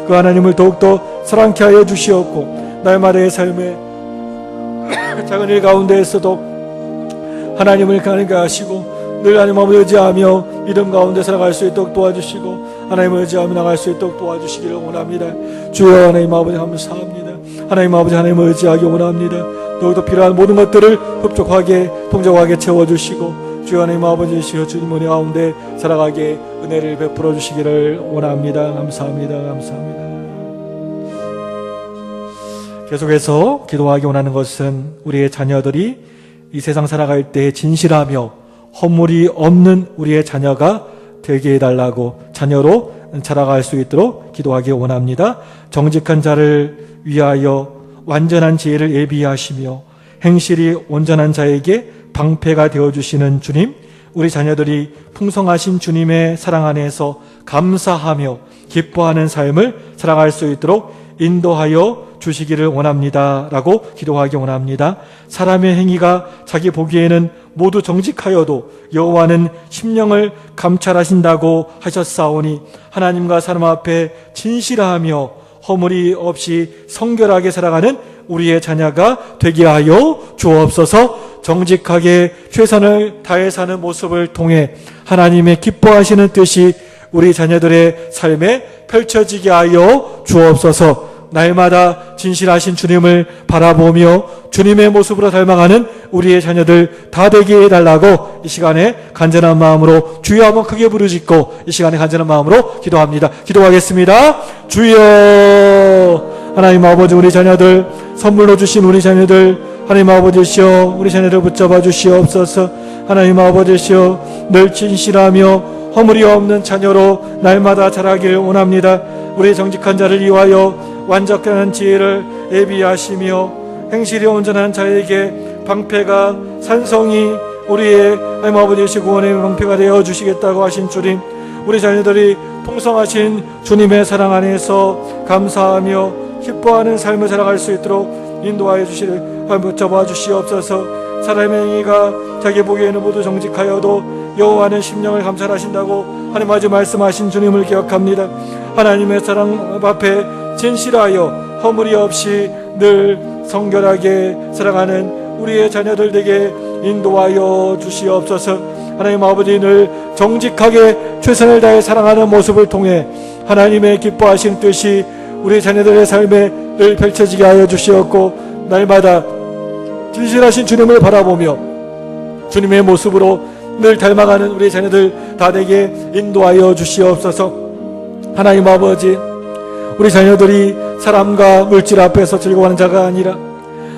그 하나님을 더욱더 사랑케 하여 주시옵고 날마다의 삶에 작은 일 가운데에서도 하나님을 가능케 하시고 늘 하나님을 의지하며 믿음 가운데 살아갈 수 있도록 도와주시고 하나님을 의지하며 나갈 수 있도록 도와주시기를 원합니다. 주여 하나님 아버지 감사합니다. 하나님 아버지 하나님을 의지하기 원합니다. 더욱더 필요한 모든 것들을 흡족하게 풍족하게 채워주시고 주여 하나님 아버지시여 주님 은혜 가운데 살아가게 은혜를 베풀어 주시기를 원합니다. 감사합니다. 계속해서 기도하기 원하는 것은 우리의 자녀들이 이 세상 살아갈 때 진실하며 허물이 없는 우리의 자녀가 되게 해달라고 자녀로 자라갈 수 있도록 기도하기 원합니다. 정직한 자를 위하여 완전한 지혜를 예비하시며 행실이 온전한 자에게 방패가 되어주시는 주님, 우리 자녀들이 풍성하신 주님의 사랑 안에서 감사하며 기뻐하는 삶을 살아갈 수 있도록 인도하여 주시기를 원합니다 라고 기도하기 원합니다. 사람의 행위가 자기 보기에는 모두 정직하여도 여호와는 심령을 감찰하신다고 하셨사오니 하나님과 사람 앞에 진실하며 허물이 없이 성결하게 살아가는 우리의 자녀가 되게 하여 주옵소서. 정직하게 최선을 다해 사는 모습을 통해 하나님의 기뻐하시는 뜻이 우리 자녀들의 삶에 펼쳐지게 하여 주옵소서. 날마다 진실하신 주님을 바라보며 주님의 모습으로 닮아가는 우리의 자녀들 다 되게 해달라고 이 시간에 간절한 마음으로 주여 한번 크게 부르짖고 이 시간에 간절한 마음으로 기도합니다. 기도하겠습니다. 주여 하나님 아버지 우리 자녀들 선물로 주신 우리 자녀들 하나님 아버지시여 우리 자녀들 붙잡아 주시옵소서. 하나님 아버지시여 늘 진실하며 허물이 없는 자녀로 날마다 자라길 원합니다. 우리 정직한 자를 위하여 완전한 지혜를 예비하시며 행실이 온전한 자에게 방패가 산성이 우리의 하나님 아버지의 구원의 방패가 되어 주시겠다고 하신 주님, 우리 자녀들이 풍성하신 주님의 사랑 안에서 감사하며 기뻐하는 삶을 살아갈 수 있도록 인도하여 주시를 붙잡아 주시옵소서. 사람의 행위가 자기 보기에는 모두 정직하여도 여호와는 심령을 감찰하신다고 하나님 아버지 말씀하신 주님을 기억합니다. 하나님의 사랑 앞에 진실하여 허물이 없이 늘 성결하게 살아가는 우리의 자녀들 되게 인도하여 주시옵소서. 하나님 아버지 늘 정직하게 최선을 다해 사랑하는 모습을 통해 하나님의 기뻐하신 뜻이 우리 자녀들의 삶에 늘 펼쳐지게 하여 주시옵고 날마다 진실하신 주님을 바라보며 주님의 모습으로 늘 닮아가는 우리 자녀들 다 되게 인도하여 주시옵소서. 하나님 아버지 우리 자녀들이 사람과 물질 앞에서 즐거워하는 자가 아니라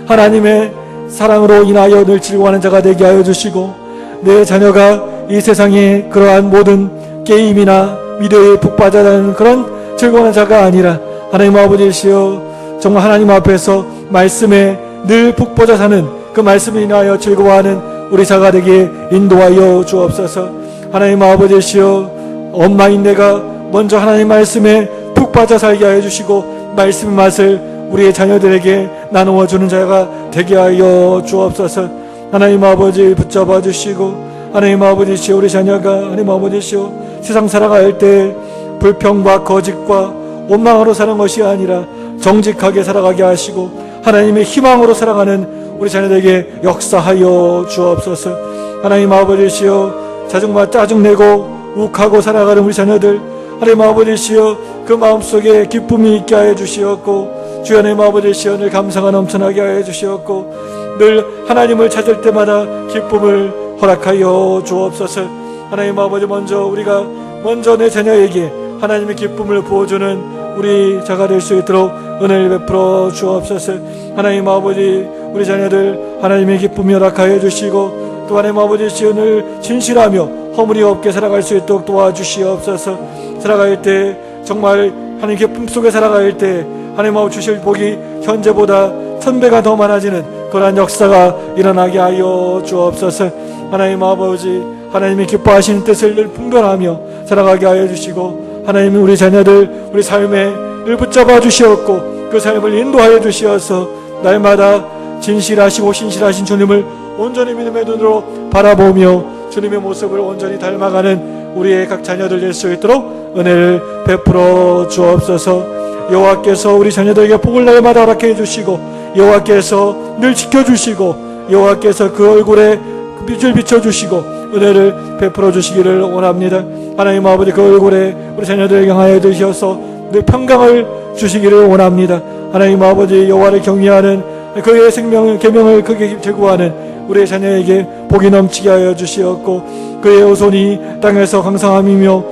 하나님의 사랑으로 인하여 늘 즐거워하는 자가 되게 하여 주시고 내 자녀가 이 세상에 그러한 모든 게임이나 미디어에 푹 빠져다니는 그런 즐거운 자가 아니라 하나님 아버지시여 정말 하나님 앞에서 말씀에 늘 푹 빠져 사는 그 말씀을 인하여 즐거워하는 우리 자가 되게 인도하여 주옵소서. 하나님 아버지시여 엄마인 내가 먼저 하나님 말씀에 푹 빠져 살게 하여 주시고 말씀의 맛을 우리의 자녀들에게 나누어 주는 자가 되게 하여 주옵소서. 하나님 아버지 붙잡아 주시고 하나님 아버지시여 우리 자녀가 하나님 아버지시여 세상 살아갈 때 불평과 거짓과 원망으로 사는 것이 아니라 정직하게 살아가게 하시고 하나님의 희망으로 살아가는 우리 자녀들에게 역사하여 주옵소서. 하나님 아버지시여 정말 짜증내고 욱하고 살아가는 우리 자녀들 하나님 아버지시여 그 마음속에 기쁨이 있게 하여 주시었고 주여 하나님 아버지시여 늘 감사가 넘쳐나게 하여 주시었고 늘 하나님을 찾을 때마다 기쁨을 허락하여 주옵소서. 하나님 아버지 우리가 먼저 내 자녀에게 하나님의 기쁨을 부어주는 우리 자가 될 수 있도록 은혜를 베풀어 주옵소서. 하나님 아버지 우리 자녀들 하나님의 기쁨이 허락하여 주시고 또 하나님 아버지 늘 진실하며 허물이 없게 살아갈 수 있도록 도와주시옵소서. 살아갈 때 정말 하나님 기쁨 속에 살아갈 때 하나님 아버지 주실 복이 현재보다 1000배가 더 많아지는 그러한 역사가 일어나게 하여 주옵소서. 하나님 아버지 하나님이 기뻐하시는 뜻을 늘 분별하며 살아가게 하여 주시고 하나님이 우리 자녀들 우리 삶에 늘 붙잡아 주시었고 그 삶을 인도하여 주시어서 날마다 진실하시고 신실하신 주님을 온전히 믿음의 눈으로 바라보며 주님의 모습을 온전히 닮아가는 우리의 각 자녀들 될 수 있도록 은혜를 베풀어 주옵소서. 여호와께서 우리 자녀들에게 복을 날마다 허락해 주시고 여호와께서 늘 지켜주시고 여호와께서 그 얼굴에 빛을 비춰주시고 은혜를 베풀어 주시기를 원합니다. 하나님 아버지 그 얼굴에 우리 자녀들을 향하여 드셔서 늘 평강을 주시기를 원합니다. 하나님 아버지 여호와를 경외하는 그의 생명을 계명을 크게 제구하는 우리의 자녀에게 복이 넘치게 하여 주시었고 그의 후손이 땅에서 강성함이며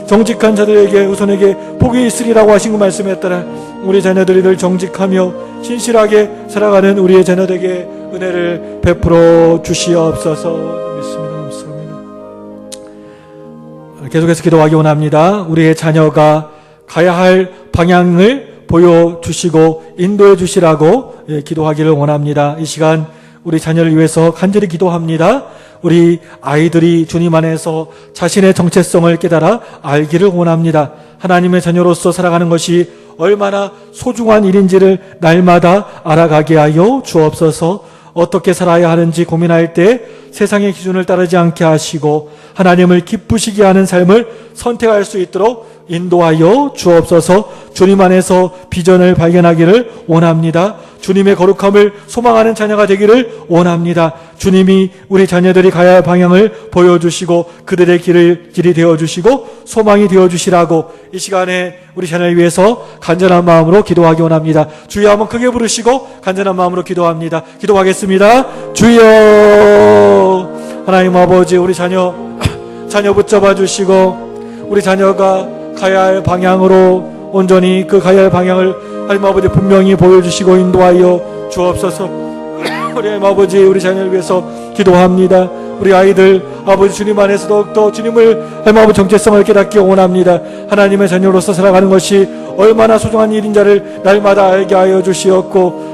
정직한 자들에게 후손에게 복이 있으리라고 하신 그 말씀에 따라 우리 자녀들이 늘 정직하며 신실하게 살아가는 우리의 자녀들에게 은혜를 베풀어 주시옵소서. 믿습니다. 감사합니다. 계속해서 기도하기 원합니다. 우리의 자녀가 가야 할 방향을 보여주시고 인도해 주시라고 기도하기를 원합니다. 이 시간 우리 자녀를 위해서 간절히 기도합니다. 우리 아이들이 주님 안에서 자신의 정체성을 깨달아 알기를 원합니다. 하나님의 자녀로서 살아가는 것이 얼마나 소중한 일인지를 날마다 알아가게 하여 주옵소서. 어떻게 살아야 하는지 고민할 때 세상의 기준을 따르지 않게 하시고 하나님을 기쁘시게 하는 삶을 선택할 수 있도록 인도하여 주옵소서. 주님 안에서 비전을 발견하기를 원합니다. 주님의 거룩함을 소망하는 자녀가 되기를 원합니다. 주님이 우리 자녀들이 가야 할 방향을 보여주시고 그들의 길이 되어주시고 소망이 되어주시라고 이 시간에 우리 자녀를 위해서 간절한 마음으로 기도하기 원합니다. 주여 한번 크게 부르시고 간절한 마음으로 기도합니다. 기도하겠습니다. 주여 하나님 아버지 우리 자녀 붙잡아 주시고 우리 자녀가 가야 할 방향으로 온전히 그 가야 할 방향을 하나님 아버지 분명히 보여주시고 인도하여 주옵소서. 우리 하나님 아버지 우리 자녀를 위해서 기도합니다. 우리 아이들 아버지 주님 안에서 더욱더 주님을 하나님 아버지 정체성을 깨닫기 원합니다. 하나님의 자녀로서 살아가는 것이 얼마나 소중한 일인지를 날마다 알게 하여 주시었고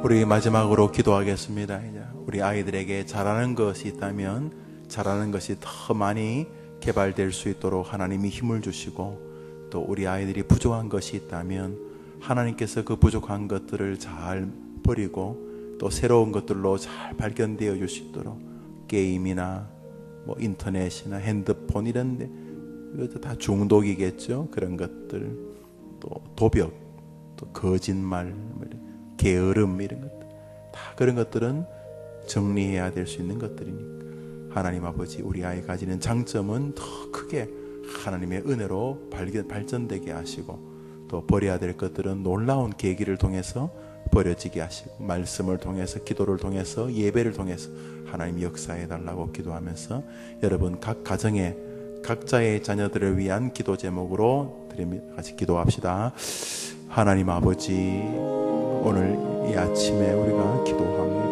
우리 마지막으로 기도하겠습니다. 우리 아이들에게 잘하는 것이 있다면 잘하는 것이 더 많이 개발될 수 있도록 하나님이 힘을 주시고 또 우리 아이들이 부족한 것이 있다면 하나님께서 그 부족한 것들을 잘 버리고 또 새로운 것들로 잘 발견되어 줄 수 있도록 게임이나 인터넷이나 핸드폰 이런 데 이것도 다 중독이겠죠. 그런 것들, 또 도벽, 또 거짓말, 게으름 이런 것들, 다 그런 것들은 정리해야 될 수 있는 것들이니까 하나님 아버지, 우리 아이 가지는 장점은 더 크게 하나님의 은혜로 발전되게 하시고, 또 버려야 될 것들은 놀라운 계기를 통해서 버려지게 하시고, 말씀을 통해서, 기도를 통해서, 예배를 통해서 하나님 역사해 달라고 기도하면서, 여러분 각 가정에 각자의 자녀들을 위한 기도 제목으로 드립니다. 같이 기도합시다. 하나님 아버지, 오늘 이 아침에 우리가 기도합니다.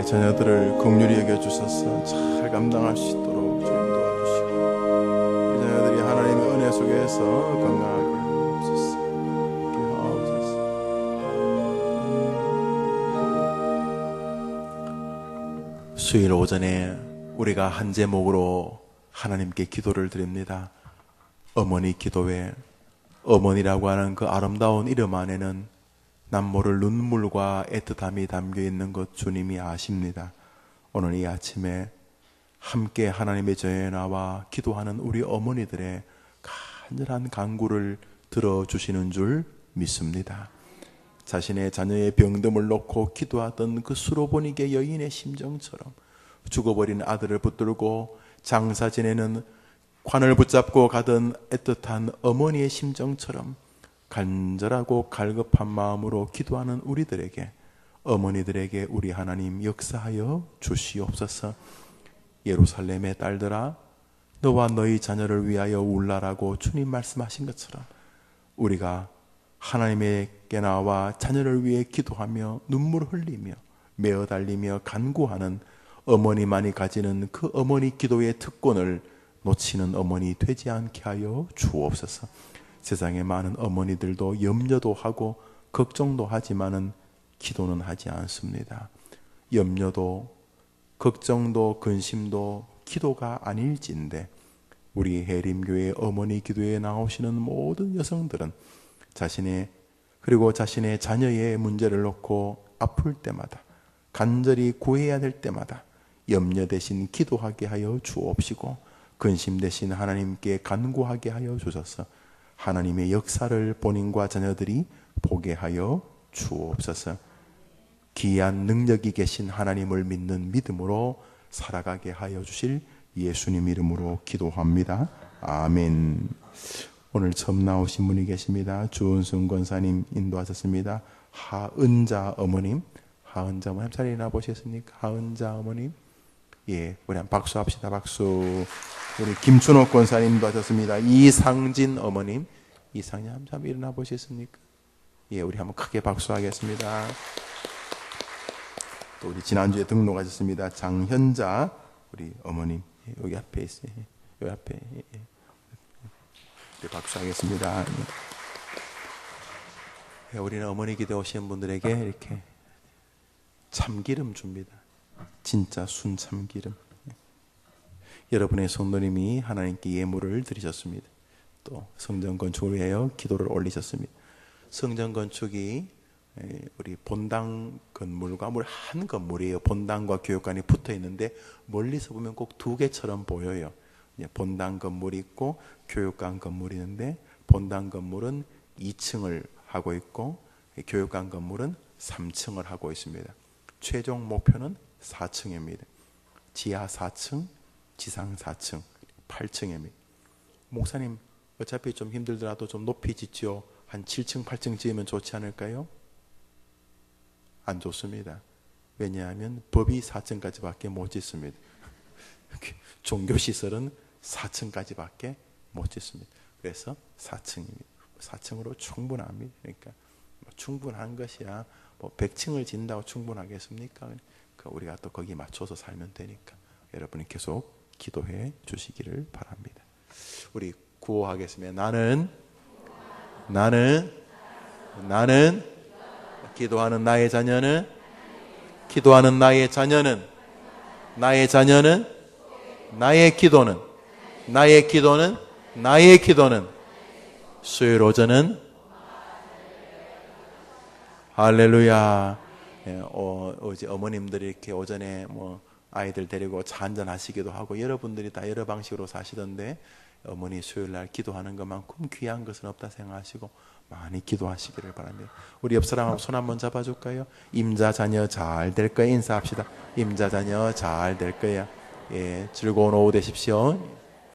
자녀들을 긍휼히 여겨주셔서 잘 감당할 수 있도록 주님 도와주시고, 우리 자녀들이 하나님의 은혜 속에서 건강하게 하옵소서. 수요일 오전에 우리가 한 제목으로 하나님께 기도를 드립니다. 어머니 기도회. 어머니라고 하는 그 아름다운 이름 안에는 남모를 눈물과 애틋함이 담겨 있는 것 주님이 아십니다. 오늘 이 아침에 함께 하나님의 전에 나와 기도하는 우리 어머니들의 간절한 간구를 들어주시는 줄 믿습니다. 자신의 자녀의 병듦을 놓고 기도하던 그 수로보니게 여인의 심정처럼, 죽어버린 아들을 붙들고 장사 지내는 관을 붙잡고 가던 애틋한 어머니의 심정처럼 간절하고 갈급한 마음으로 기도하는 우리들에게, 어머니들에게 우리 하나님 역사하여 주시옵소서. 예루살렘의 딸들아, 너와 너희 자녀를 위하여 울라라고 주님 말씀하신 것처럼, 우리가 하나님에게 나와 자녀를 위해 기도하며 눈물을 흘리며 메어 달리며 간구하는 어머니만이 가지는 그 어머니 기도의 특권을 놓치는 어머니 되지 않게 하여 주옵소서. 세상에 많은 어머니들도 염려도 하고 걱정도 하지만은 기도는 하지 않습니다. 염려도 걱정도 근심도 기도가 아닐진데, 우리 해림교회 어머니 기도에 나오시는 모든 여성들은 자신의 자녀의 문제를 놓고 아플 때마다, 간절히 구해야 될 때마다 염려 대신 기도하게 하여 주옵시고, 근심 대신 하나님께 간구하게 하여 주셔서 하나님의 역사를 본인과 자녀들이 보게 하여 주옵소서. 귀한 능력이 계신 하나님을 믿는 믿음으로 살아가게 하여 주실 예수님 이름으로 기도합니다. 아멘. 오늘 처음 나오신 분이 계십니다. 주은순 권사님 인도하셨습니다. 하은자 어머님, 하은자 어머님 자리에 나보셨습니까? 하은자 어머님, 예, 우리 한번 박수합시다. 박수. 우리 김춘옥 권사님도 하셨습니다. 이상진 어머님, 이상진 한번 일어나 보셨습니까? 예, 우리 한번 크게 박수하겠습니다. 또 우리 지난주에 등록하셨습니다. 장현자 우리 어머님, 예, 여기 앞에 있어요. 여기 앞에, 예, 예. 네, 박수하겠습니다. 예, 우리는 어머니 기대 오신 분들에게 이렇게 참기름 줍니다. 진짜 순 참기름. 여러분의 성도님이 하나님께 예물을 드리셨습니다. 또 성전 건축을 위하여 기도를 올리셨습니다. 성전 건축이 우리 본당 건물과 한 건물이에요. 본당과 교육관이 붙어 있는데 멀리서 보면 꼭 두 개처럼 보여요. 본당 건물이 있고 교육관 건물이 있는데 본당 건물은 2층을 하고 있고 교육관 건물은 3층을 하고 있습니다. 최종 목표는 4층입니다. 지하 4층, 지상 4층, 8층입니다. 목사님, 어차피 좀 힘들더라도 좀 높이 짓죠. 한 7층, 8층 지으면 좋지 않을까요? 안 좋습니다. 왜냐하면 법이 4층까지밖에 못 짓습니다. 종교시설은 4층까지밖에 못 짓습니다. 그래서 4층입니다. 4층으로 충분합니다. 그러니까 충분한 것이야. 100층을 짓는다고 충분하겠습니까? 그러니까 우리가 또 거기에 맞춰서 살면 되니까 여러분이 계속 기도해 주시기를 바랍니다. 우리 구호하겠습니다. 나는 기도하는 나의 자녀는 나의 기도는 수요일 오전은 할렐루야. 어제 어머님들이 이렇게 오전에 아이들 데리고 차 한잔 하시기도 하고 여러분들이 다 여러 방식으로 사시던데 어머니 수요일 날 기도하는 것만큼 귀한 것은 없다 생각하시고 많이 기도하시기를 바랍니다. 우리 옆 사람하고 손 한번 잡아줄까요? 임자 자녀 잘 될 거야. 인사합시다. 임자 자녀 잘 될 거야. 예, 즐거운 오후 되십시오.